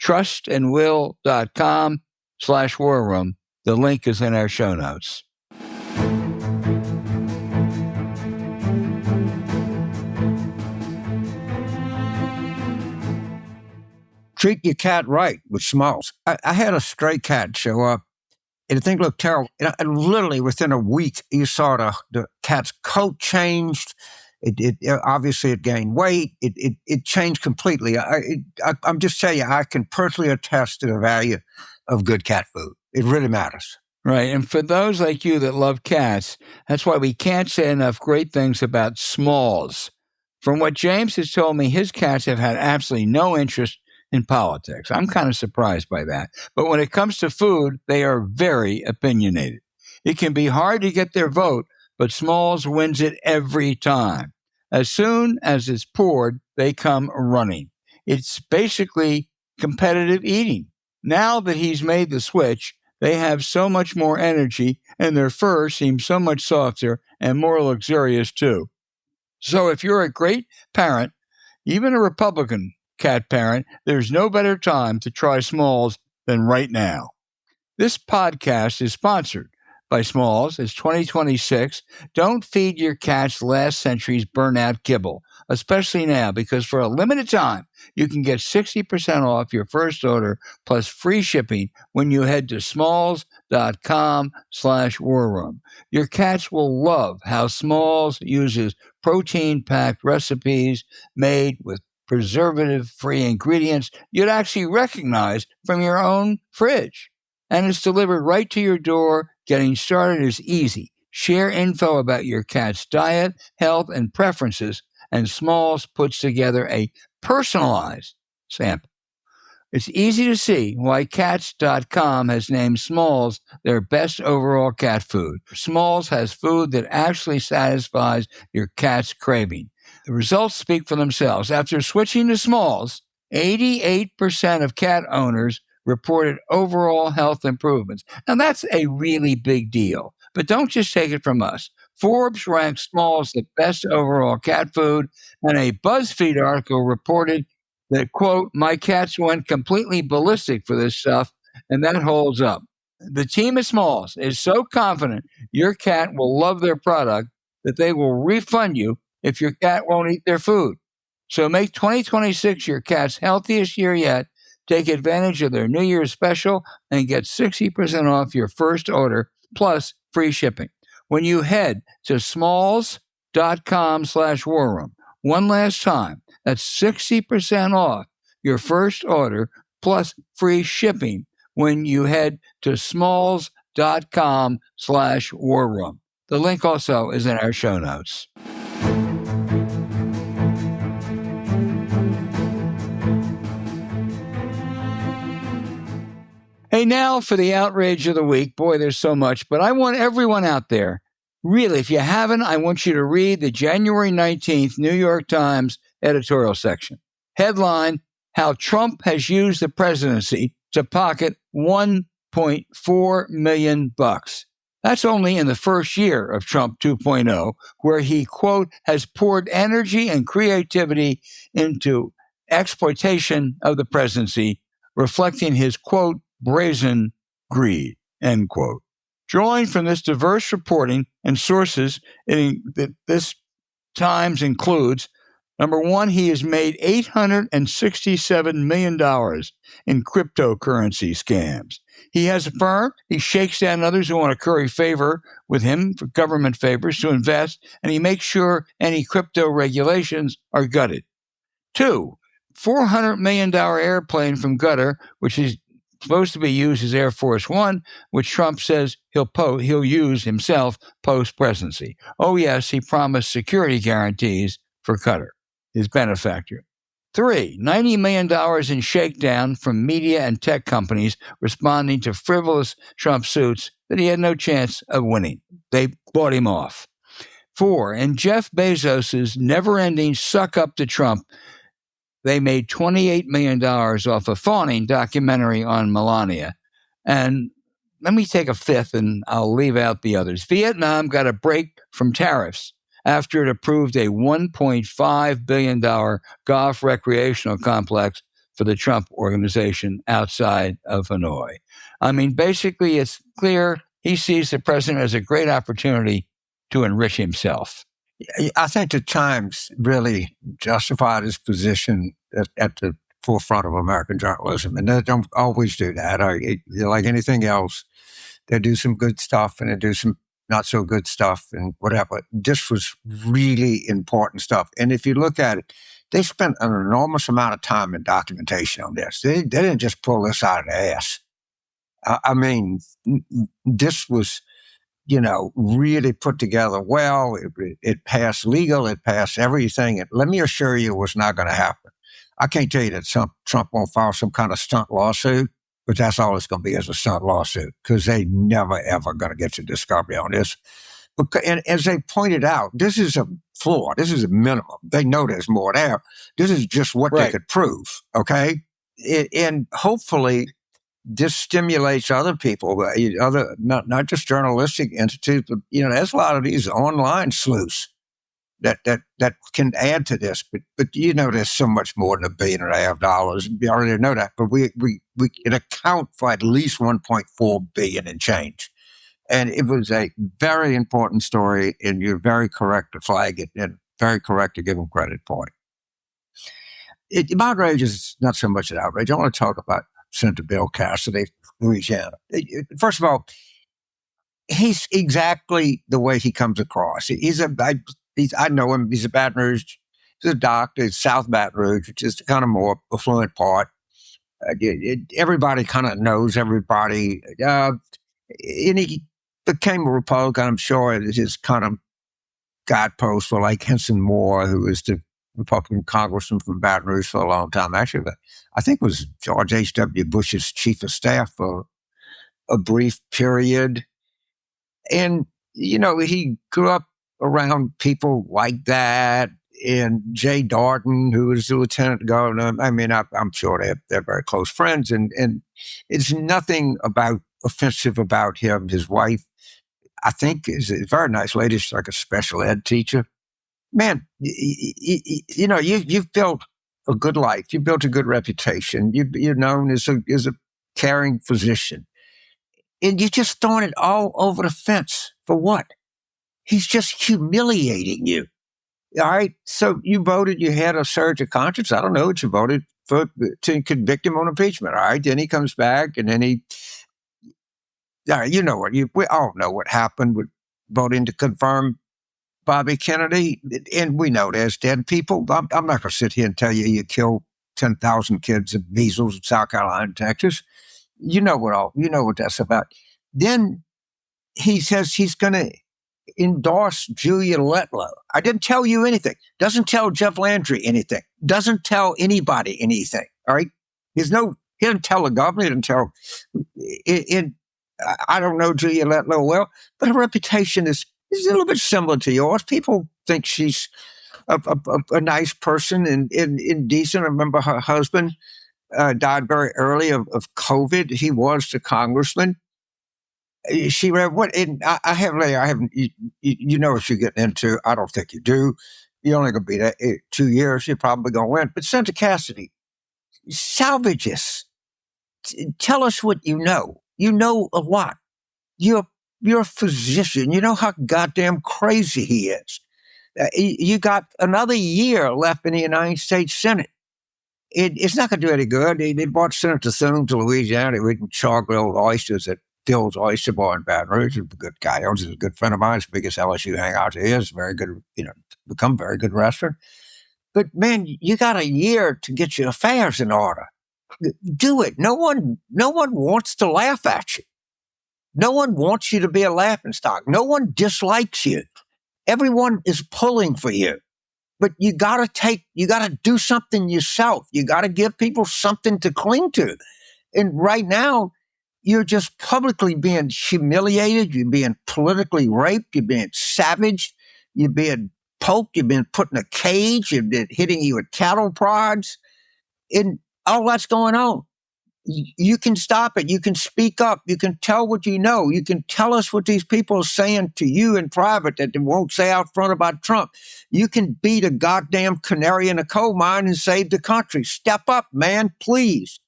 trustandwill.com/warroom. The link is in our show notes.
Treat your cat right with Smalls. I had a stray cat show up, and the thing looked terrible. And literally within a week, you saw the cat's coat changed. It obviously it gained weight. It changed completely. I'm just telling you, I can personally attest to the value of good cat food. It really matters.
Right. And for those like you that love cats, that's why we can't say enough great things about Smalls. From what James has told me, his cats have had absolutely no interest in politics. I'm kind of surprised by that. But when it comes to food, they are very opinionated. It can be hard to get their vote, but Smalls wins it every time. As soon as it's poured, they come running. It's basically competitive eating. Now that he's made the switch, they have so much more energy, and their fur seems so much softer and more luxurious too. So if you're a great parent, even a Republican cat parent, there's no better time to try Smalls than right now. This podcast is sponsored by Smalls. It's 2026. Don't feed your cats last century's burnout kibble, especially now, because for a limited time, you can get 60% off your first order plus free shipping when you head to smalls.com/warroom. Your cats will love how Smalls uses protein-packed recipes made with preservative-free ingredients you'd actually recognize from your own fridge. And it's delivered right to your door. Getting started is easy. Share info about your cat's diet, health, and preferences, and Smalls puts together a personalized sample. It's easy to see why Cats.com has named Smalls their best overall cat food. Smalls has food that actually satisfies your cat's craving. The results speak for themselves. After switching to Smalls, 88% of cat owners reported overall health improvements. Now, that's a really big deal. But don't just take it from us. Forbes ranked Smalls the best overall cat food, and a BuzzFeed article reported that, quote, "My cats went completely ballistic for this stuff," and that holds up. The team at Smalls is so confident your cat will love their product that they will refund you if your cat won't eat their food. So make 2026 your cat's healthiest year yet. Take advantage of their New Year's special and get 60% off your first order plus free shipping when you head to smalls.com/warroom. One last time, that's 60% off your first order plus free shipping when you head to smalls.com/warroom. The link also is in our show notes. Hey, now for the outrage of the week. Boy, there's so much, but I want everyone out there, really, if you haven't, I want you to read the January 19th New York Times editorial section. Headline, How Trump Has Used the Presidency to Pocket $1.4 million. That's only in the first year of Trump 2.0, where he, quote, has poured energy and creativity into exploitation of the presidency, reflecting his, quote, brazen greed, end quote. Drawing from this diverse reporting and sources, this Times includes, number one, he has made $867 million in cryptocurrency scams. He has a firm. He shakes down others who want to curry favor with him for government favors to invest, and he makes sure any crypto regulations are gutted. Two, $400 million airplane from Qatar, which is supposed to be used as Air Force One, which Trump says he'll use himself post-presidency. Oh, yes, he promised security guarantees for Qatar, his benefactor. Three, $90 million in shakedown from media and tech companies responding to frivolous Trump suits that he had no chance of winning. They bought him off. Four, and Jeff Bezos' never-ending suck-up to Trump, they made $28 million off a fawning documentary on Melania. And let me take a fifth, and I'll leave out the others. Vietnam got a break from tariffs after it approved a $1.5 billion golf recreational complex for the Trump organization outside of Hanoi. I mean, basically, it's clear he sees the president as a great opportunity to enrich himself.
I think the Times really justified his position at the forefront of American journalism, and they don't always do that. Like anything else, they do some good stuff and they do some not so good stuff and whatever. This was really important stuff. And if you look at it, they spent an enormous amount of time and documentation on this. They didn't just pull this out of the ass. I mean, this was, really put together well. It passed legal. It passed everything. And let me assure you, it was not going to happen. I can't tell you that Trump won't file some kind of stunt lawsuit, but that's all it's going to be, is a stunt lawsuit, because they never, ever going to get to discovery on this. And as they pointed out, this is a floor. This is a minimum. They know there's more there. This is just what they could prove, okay? And hopefully this stimulates other people, not just journalistic entities, but there's a lot of these online sleuths that can add to this. But there's so much more than $1.5 billion. We already know that, but we can account for at least $1.4 billion in change. And it was a very important story, and you're very correct to flag it, and very correct to give him credit for it. My outrage is not so much an outrage. I want to talk about Senator Bill Cassidy, Louisiana. First of all, he's exactly the way he comes across. I know him. He's a Baton Rouge. He's a doctor. He's South Baton Rouge, which is the kind of more affluent part. Everybody kind of knows everybody. And he became a Republican. I'm sure his kind of guideposts were like Henson Moore, who was the Republican congressman from Baton Rouge for a long time. Actually, I think it was George H.W. Bush's chief of staff for a brief period. And, he grew up around people like that, and Jay Darden, who was the lieutenant governor. I mean, I'm sure they're very close friends, and it's nothing offensive about him. His wife, I think, is a very nice lady. She's like a special ed teacher. Man, you've built a good life. You've built a good reputation. You're known as a caring physician. And you're just throwing it all over the fence. For what? He's just humiliating you. All right. So you voted, you had a surge of conscience. I don't know what you voted for to convict him on impeachment. All right. Then he comes back and then you know what, we all know what happened with voting to confirm Bobby Kennedy. And we know there's dead people. I'm not going to sit here and tell you killed 10,000 kids of measles in South Carolina and Texas. You know what that's about. Then he says he's going to endorse Julia Letlow. I didn't tell you anything. Doesn't tell Jeff Landry anything. Doesn't tell anybody anything. All right. He didn't tell the governor. He didn't tell. I don't know Julia Letlow well, but her reputation is a little bit similar to yours. People think she's a nice person and decent. I remember her husband died very early of COVID. He was the congressman. She read what? I haven't. You know what you're getting into. I don't think you do. You're only going to be there 2 years. You're probably going to win. But Senator Cassidy, salvage us. Tell us what you know. You know a lot. You're a physician. You know how goddamn crazy he is. You got another year left in the United States Senate. It's not going to do any good. They brought Senator Thune to Louisiana. They eating char-grilled oysters at Phil's Oyster Bar in Baton Rouge. He's a good guy. He's a good friend of mine. He's the biggest LSU hangout here. He's very good, become a very good wrestler. But man, you got a year to get your affairs in order. Do it. No one wants to laugh at you. No one wants you to be a laughingstock. No one dislikes you. Everyone is pulling for you. But you got to do something yourself. You got to give people something to cling to. And right now, you're just publicly being humiliated. You're being politically raped. You're being savaged. You're being poked. You're being put in a cage. You're hitting you with cattle prods. And all that's going on. You can stop it. You can speak up. You can tell what you know. You can tell us what these people are saying to you in private that they won't say out front about Trump. You can be the goddamn canary in a coal mine and save the country. Step up, man, please.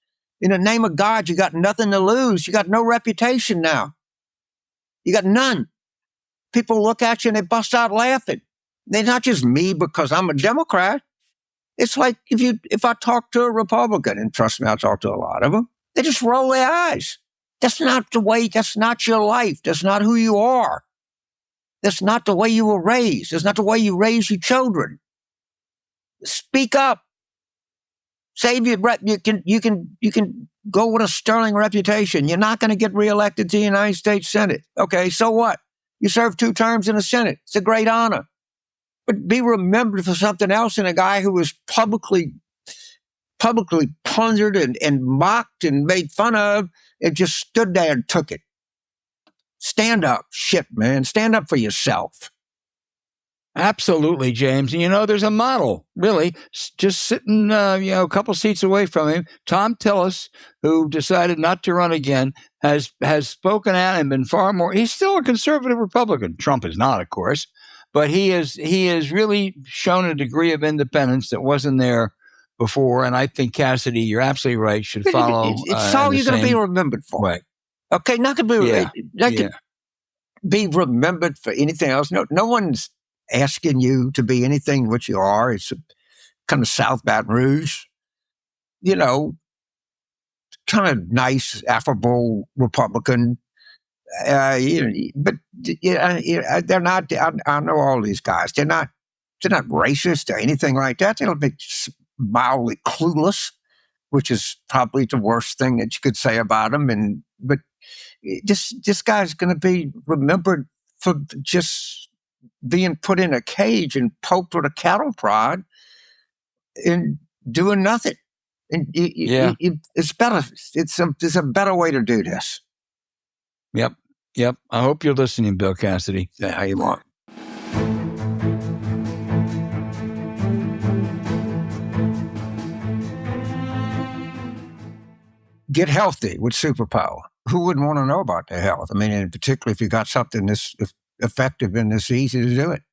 In the name of God, you got nothing to lose. You got no reputation now. You got none. People look at you and they bust out laughing. They're not just me because I'm a Democrat. It's like if I talk to a Republican, and trust me, I talk to a lot of them, they just roll their eyes. That's not the way, that's not your life. That's not who you are. That's not the way you were raised. That's not the way you raise your children. Speak up. Save your rep. You can go with a sterling reputation. You're not going to get reelected to the United States Senate. Okay, so what? You served 2 terms in the Senate. It's a great honor. But be remembered for something else than a guy who was publicly plundered and mocked and made fun of and just stood there and took it. Stand up. Shit, man. Stand up for yourself.
Absolutely, James. And, there's a model, really, just sitting, a couple seats away from him. Tom Tillis, who decided not to run again, has spoken out and been far more. He's still a conservative Republican. Trump is not, of course. But he has really shown a degree of independence that wasn't there before. And I think, Cassidy, you're absolutely right, should follow.
It's all you're going to be remembered for.
Way.
Okay, not going to be remembered for anything else. No one's asking you to be anything what you are. It's a kind of South Baton Rouge, kind of nice, affable Republican. But they're not. I know all these guys. They're not racist or anything like that. They'll be mildly clueless, which is probably the worst thing that you could say about them. But this guy's going to be remembered for just being put in a cage and poked with a cattle prod and doing nothing. And it's better. There's a better way to do this.
Yep. I hope you're listening, Bill Cassidy.
How you want. Get healthy with Superpower. Who wouldn't want to know about their health? I mean, and particularly if you got something this effective and this easy to do it.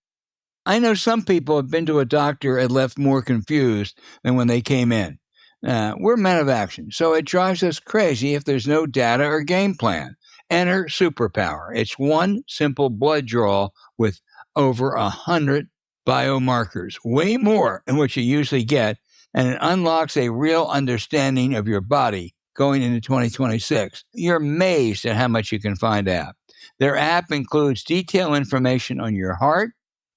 I know some people have been to a doctor and left more confused than when they came in. We're men of action, so it drives us crazy if there's no data or game plan. Enter Superpower. It's one simple blood draw with over 100 biomarkers, way more than what you usually get, and it unlocks a real understanding of your body going into 2026. You're amazed at how much you can find out. Their app includes detailed information on your heart,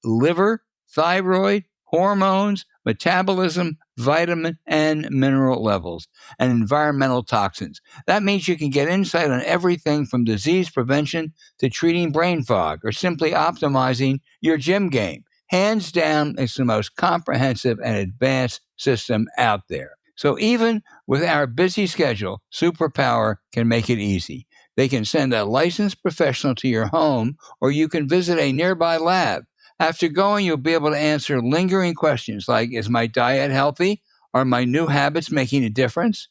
liver, thyroid, hormones, metabolism, vitamin and mineral levels, and environmental toxins. That means you can get insight on everything from disease prevention to treating brain fog or simply optimizing your gym game. Hands down, it's the most comprehensive and advanced system out there. So even with our busy schedule, Superpower can make it easy. They can send a licensed professional to your home, or you can visit a nearby lab. After going, you'll be able to answer lingering questions like, is my diet healthy? Are my new habits making a difference?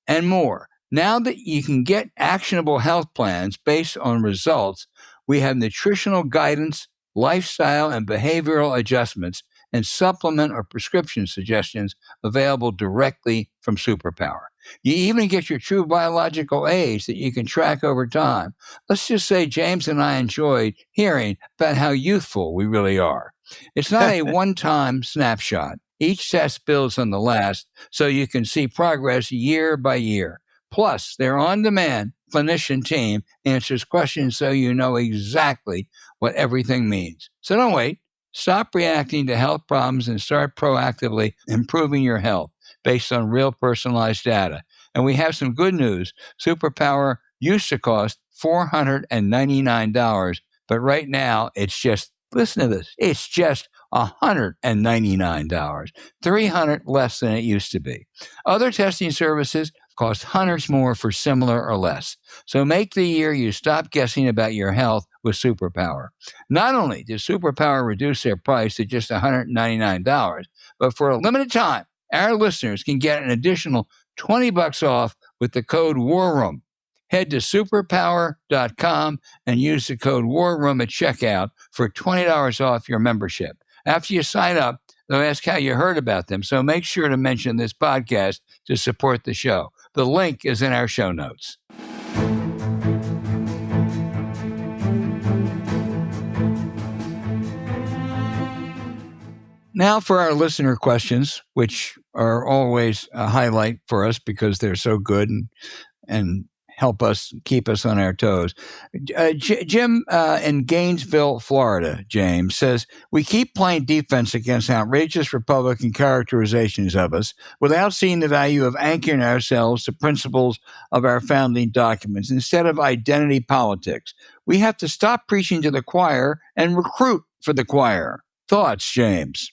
And more. Now that you can get actionable health plans based on results, we have nutritional guidance, lifestyle and behavioral adjustments, and supplement or prescription suggestions available directly from Superpower. You even get your true biological age that you can track over time. Let's just say James and I enjoyed hearing about how youthful we really are. It's not a one-time snapshot. Each test builds on the last, so you can see progress year by year. Plus, their on-demand clinician team answers questions so you know exactly what everything means. So don't wait. Stop reacting to health problems and start proactively improving your health based on real personalized data. And we have some good news. Superpower used to cost $499, but right now it's just, listen to this, it's just $199, $300 less than it used to be. Other testing services cost hundreds more for similar or less. So make the year you stop guessing about your health with Superpower. Not only does Superpower reduce their price to just $199, but for a limited time, our listeners can get an additional $20 off with the code WARROOM. Head to superpower.com and use the code WARROOM at checkout for $20 off your membership. After you sign up, they'll ask how you heard about them, so make sure to mention this podcast to support the show. The link is in our show notes. Now for our listener questions, which are always a highlight for us because they're so good and help us keep us on our toes. Jim in Gainesville, Florida, James, says, we keep playing defense against outrageous Republican characterizations of us without seeing the value of anchoring ourselves to principles of our founding documents instead of identity politics. We have to stop preaching to the choir and recruit for the choir. Thoughts, James?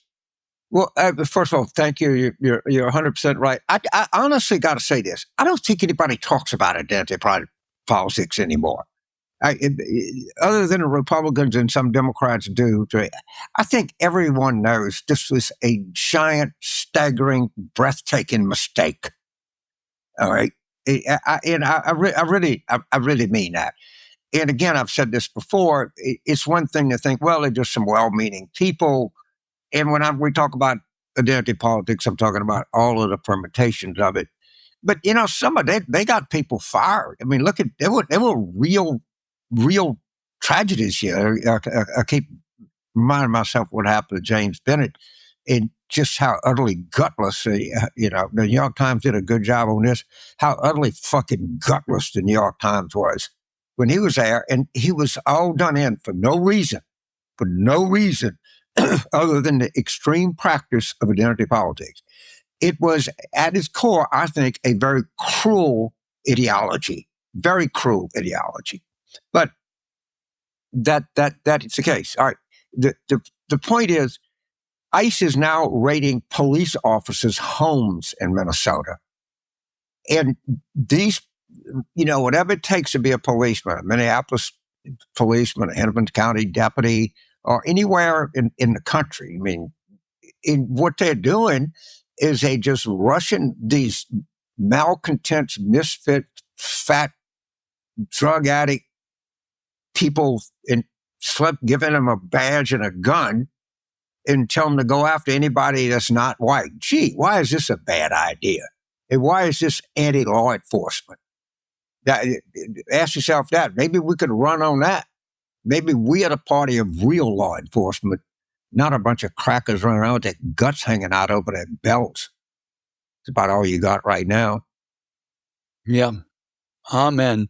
Well, first of all, thank you. You're 100% right. I honestly got to say this. I don't think anybody talks about identity politics anymore. Other than the Republicans and some Democrats do. I think everyone knows this was a giant, staggering, breathtaking mistake. All right. I really mean that. And again, I've said this before. It's one thing to think, well, they're just some well-meaning people. And when we talk about identity politics, I'm talking about all of the permutations of it. But, some of that, they got people fired. I mean, look at, there were real tragedies here. I keep reminding myself what happened to James Bennett and just how utterly gutless, the New York Times did a good job on this, how utterly fucking gutless the New York Times was when he was there. And he was all done in for no reason other than the extreme practice of identity politics. It was, at its core, I think, a very cruel ideology. But that is the case. All right. The point is, ICE is now raiding police officers' homes in Minnesota. And these, whatever it takes to be a policeman, a Minneapolis policeman, a Hennepin County deputy, or anywhere in the country. I mean, what they're doing is they just rushing these malcontents, misfit, fat, drug addict people and giving them a badge and a gun and tell them to go after anybody that's not white. Gee, why is this a bad idea? And why is this anti-law enforcement? Ask yourself that. Maybe we could run on that. Maybe we are the party of real law enforcement, not a bunch of crackers running around with their guts hanging out over their belts. It's about all you got right now.
Yeah. Amen.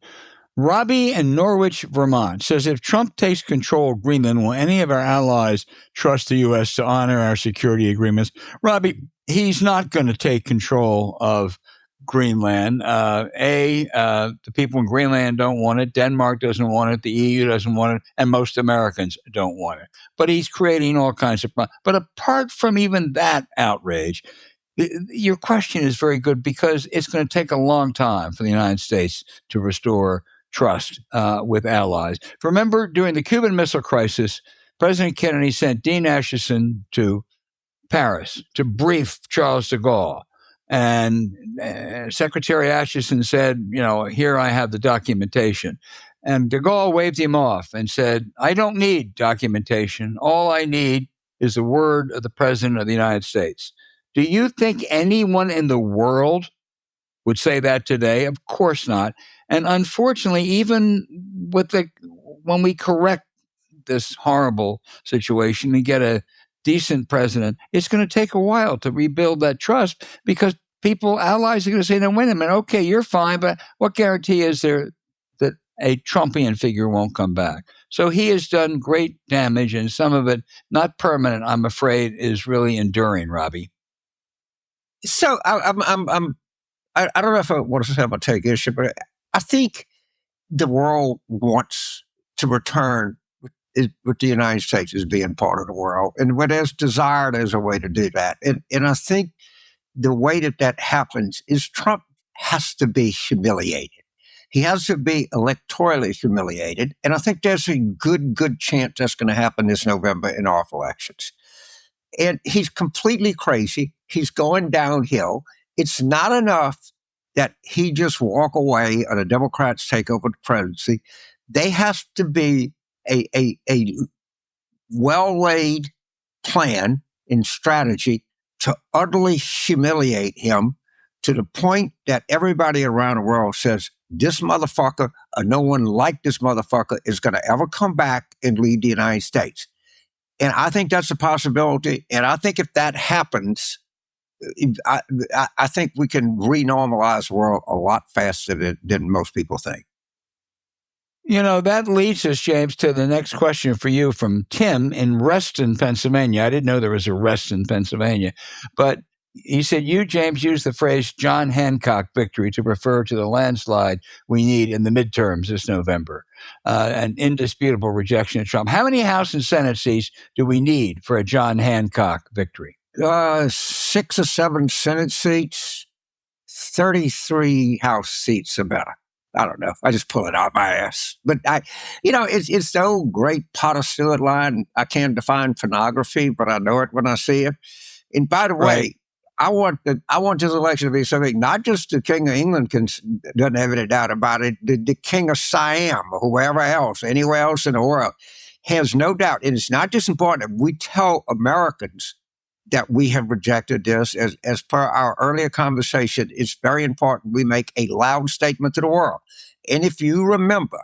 Robbie in Norwich, Vermont says, if Trump takes control of Greenland, will any of our allies trust the U.S. to honor our security agreements? Robbie, he's not going to take control of Greenland. The people in Greenland don't want it. Denmark doesn't want it. The EU doesn't want it. And most Americans don't want it. But he's creating all kinds of problems. But apart from even that outrage, your question is very good, because it's going to take a long time for the United States to restore trust with allies. Remember, during the Cuban Missile Crisis, President Kennedy sent Dean Acheson to Paris to brief Charles de Gaulle. And Secretary Acheson said, here I have the documentation. And de Gaulle waved him off and said, I don't need documentation. All I need is the word of the President of the United States. Do you think anyone in the world would say that today? Of course not. And unfortunately, even when we correct this horrible situation and get a decent president, it's going to take a while to rebuild that trust, because allies are going to say, no, wait a minute, okay, you're fine, but what guarantee is there that a Trumpian figure won't come back? So he has done great damage, and some of it, not permanent, I'm afraid, is really enduring, Robbie.
So I don't know if I want to say I'm going to take issue, but I think the world wants to return with the United States as being part of the world. And when there's desire, there's a way to do that. And I think the way that happens is Trump has to be humiliated. He has to be electorally humiliated. And I think there's a good chance that's going to happen this November in our elections. And he's completely crazy. He's going downhill. It's not enough that he just walk away and the Democrats take over the presidency. They have to be a well-laid plan and strategy to utterly humiliate him to the point that everybody around the world says, this motherfucker, or no one like this motherfucker, is going to ever come back and lead the United States. And I think that's a possibility. And I think if that happens, I think we can renormalize the world a lot faster than most people think.
That leads us, James, to the next question for you from Tim in Reston, Pennsylvania. I didn't know there was a Reston, Pennsylvania. But he said, you, James, used the phrase John Hancock victory to refer to the landslide we need in the midterms this November. An indisputable rejection of Trump. How many House and Senate seats do we need for a John Hancock victory?
6 or 7 Senate seats, 33 House seats about. I don't know. I just pull it out my ass. But it's the old great Potter Stewart line. I can't define pornography, but I know it when I see it. And by the way, I want this election to be something not just the King of England doesn't have any doubt about it. The King of Siam or whoever else, anywhere else in the world, has no doubt. And it's not just important that we tell Americans that we have rejected this. As per our earlier conversation, it's very important we make a loud statement to the world. And if you remember,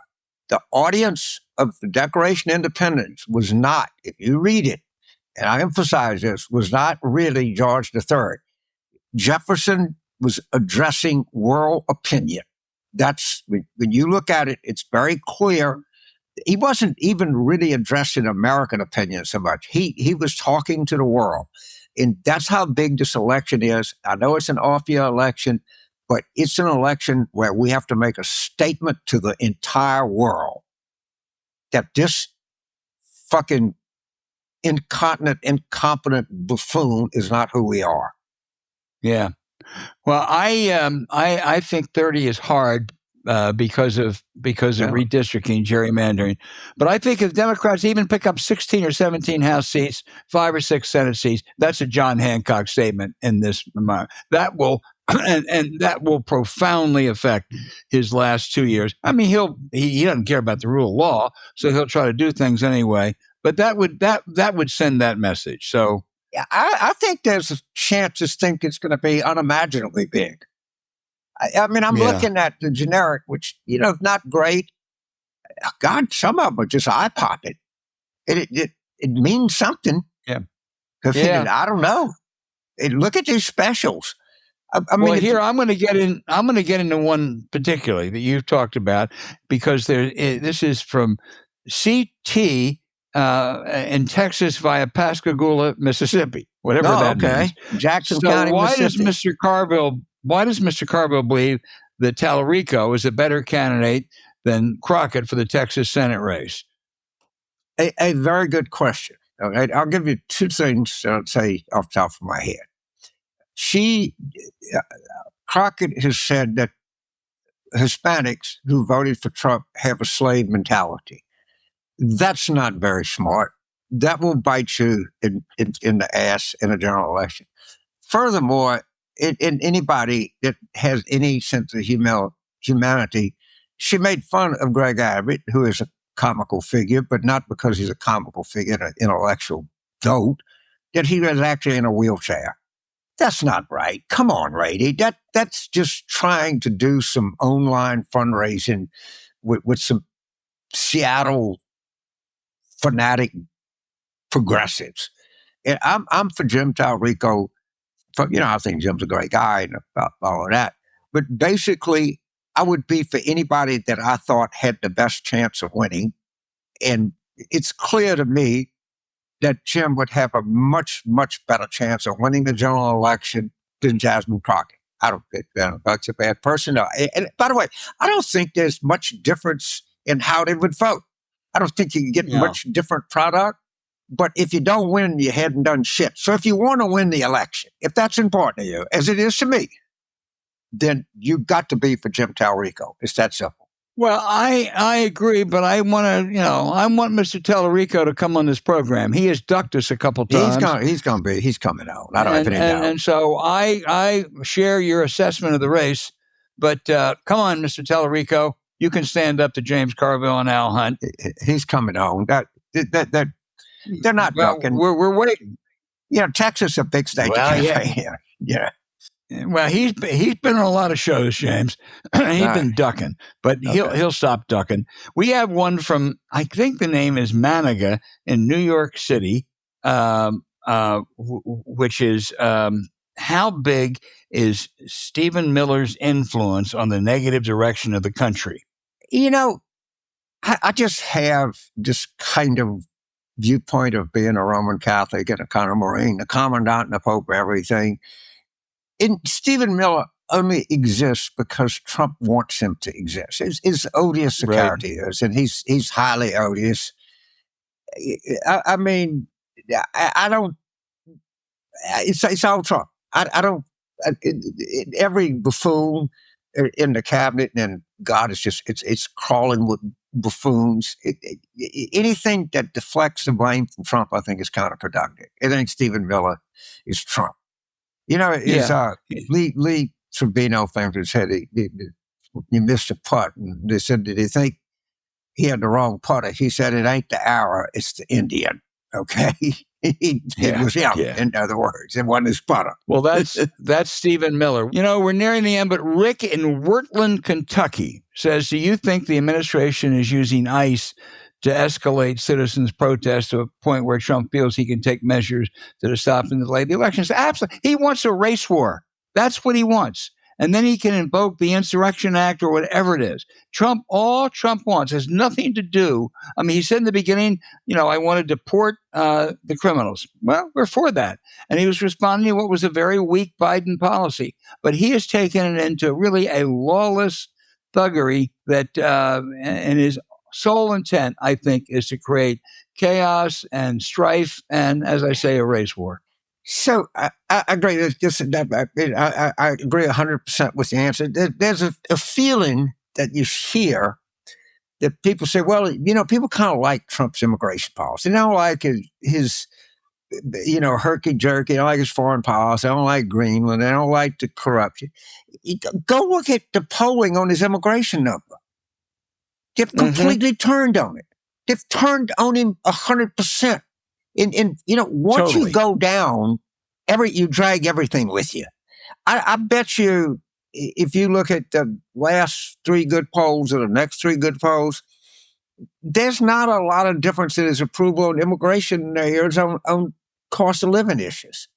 the audience of the Declaration of Independence was not, if you read it, and I emphasize this, was not really George III. Jefferson was addressing world opinion. That's, when you look at it, it's very clear. He wasn't even really addressing American opinion so much. He was talking to the world. And that's how big this election is. I know it's an off-year election, but it's an election where we have to make a statement to the entire world that this fucking incontinent, incompetent buffoon is not who we are.
Yeah. Well, I think 30 is hard because of redistricting, gerrymandering. But I think if Democrats even pick up 16 or 17 House seats, 5 or 6 Senate seats, that's a John Hancock statement in this moment. That will and that will profoundly affect his last 2 years. I mean, he doesn't care about the rule of law, so he'll try to do things anyway. But that would send that message. So
I think there's a chance to think it's going to be unimaginably big. I mean, I'm looking at the generic, which, not great. God, some of them are just eye-popping. It means something.
Yeah.
I don't know. Look at these specials. I
Well,
mean,
here I'm going to get in. I'm going to get into one particularly that you've talked about because this is from CT in Texas via Pascagoula, Mississippi, whatever that means.
Jackson
So
County,
why
Mississippi.
does Mr. Carville believe that Tallarico is a better candidate than Crockett for the Texas Senate race?
A very good question. Okay, I'll give you two things I'll say off the top of my head. Crockett has said that Hispanics who voted for Trump have a slave mentality. That's not very smart. That will bite you in the ass in a general election. Furthermore, in anybody that has any sense of humanity, she made fun of Greg Abbott, who is a comical figure, but not because he's a comical figure, an intellectual dolt, that he was actually in a wheelchair. That's not right. Come on, Rady. That's just trying to do some online fundraising with some Seattle fanatic progressives. And I'm for Jim Tallarico. I think Jim's a great guy and all of that. But basically, I would be for anybody that I thought had the best chance of winning. And it's clear to me that Jim would have a much, much better chance of winning the general election than Jasmine Crockett. I don't think that's a bad person. And by the way, I don't think there's much difference in how they would vote. I don't think you can get much different product. But if you don't win, you hadn't done shit. So if you want to win the election, if that's important to you, as it is to me, then you've got to be for Jim Tallarico. It's that simple.
Well, I agree, but I want to, I want Mr. Tallarico to come on this program. He has ducked us a couple times.
He's coming out. I don't have any doubt.
And so I share your assessment of the race, but come on, Mr. Tallarico, you can stand up to James Carville and Al Hunt.
He's coming on. They're not ducking.
We're waiting.
Texas is a big state.
Well,
yeah.
Well, he's been on a lot of shows, James. He's been ducking, but he'll stop ducking. We have one from, I think the name is Maniga in New York City, which is how big is Stephen Miller's influence on the negative direction of the country?
I just have this kind of viewpoint of being a Roman Catholic and a kind of Marine, the commandant and the Pope, everything. And Stephen Miller only exists because Trump wants him to exist. It's odious the character is, and he's highly odious. I mean, I don't. It's all Trump. I don't. Every buffoon in the cabinet, and God is just it's crawling with buffoons. Anything that deflects the blame from Trump, I think, is counterproductive. I think Stephen Miller is Trump. Lee Trevino famously said he missed a putt, and they said, "Did he think he had the wrong putter?" He said, "It ain't the arrow, it's the Indian." Okay, it was him. In other words, it wasn't his putter.
Well, that's Stephen Miller. We're nearing the end, but Rick in Wurtland, Kentucky says, "Do you think the administration is using ICE to escalate citizens' protests to a point where Trump feels he can take measures to stop and delay the elections?" Absolutely. He wants a race war. That's what he wants. And then he can invoke the Insurrection Act or whatever it is. All Trump wants has nothing to do. I mean, he said in the beginning, I want to deport the criminals. Well, we're for that. And he was responding to what was a very weak Biden policy. But he has taken it into really a lawless thuggery that, and his sole intent, I think, is to create chaos and strife and, as I say, a race war.
So I agree. I agree 100% with the answer. There's a feeling that you hear that people say, well, people kind of like Trump's immigration policy. They don't like his herky-jerky. They don't like his foreign policy. They don't like Greenland. They don't like the corruption. Go look at the polling on his immigration number. They've completely turned on it. They've turned on him 100%. And once you go down, you drag everything with you. I bet you, if you look at the last three good polls or the next three good polls, there's not a lot of difference in his approval on immigration. There's on cost of living issues.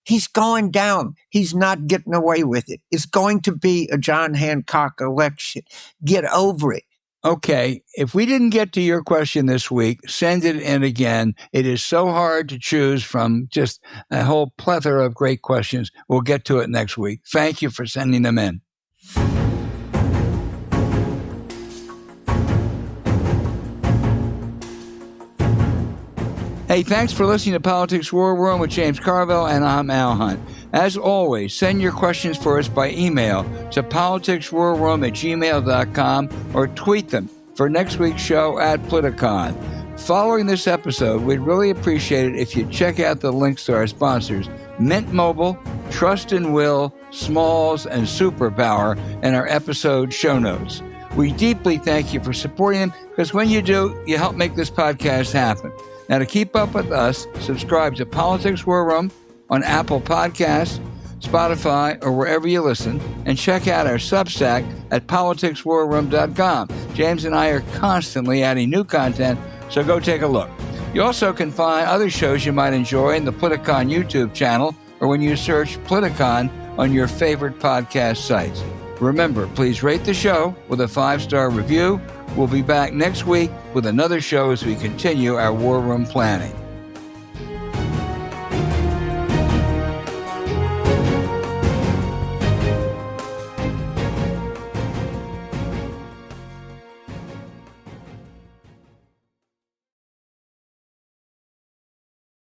He's going down. He's not getting away with it. It's going to be a John Hancock election. Get over it.
Okay, if we didn't get to your question this week, send it in again. It is so hard to choose from just a whole plethora of great questions. We'll get to it next week. Thank you for sending them in. Hey, thanks for listening to Politics War Room with James Carville, and I'm Al Hunt. As always, send your questions for us by email to politicswarroom@gmail.com or tweet them for next week's show at Politicon. Following this episode, we'd really appreciate it if you'd check out the links to our sponsors, Mint Mobile, Trust and Will, Smalls, and Superpower in our episode show notes. We deeply thank you for supporting them, because when you do, you help make this podcast happen. Now, to keep up with us, subscribe to Politics War Room on Apple Podcasts, Spotify, or wherever you listen, and check out our Substack at politicswarroom.com. James and I are constantly adding new content, so go take a look. You also can find other shows you might enjoy in the Politicon YouTube channel, or when you search Politicon on your favorite podcast sites. Remember, please rate the show with a 5-star review. We'll be back next week with another show as we continue our War Room planning.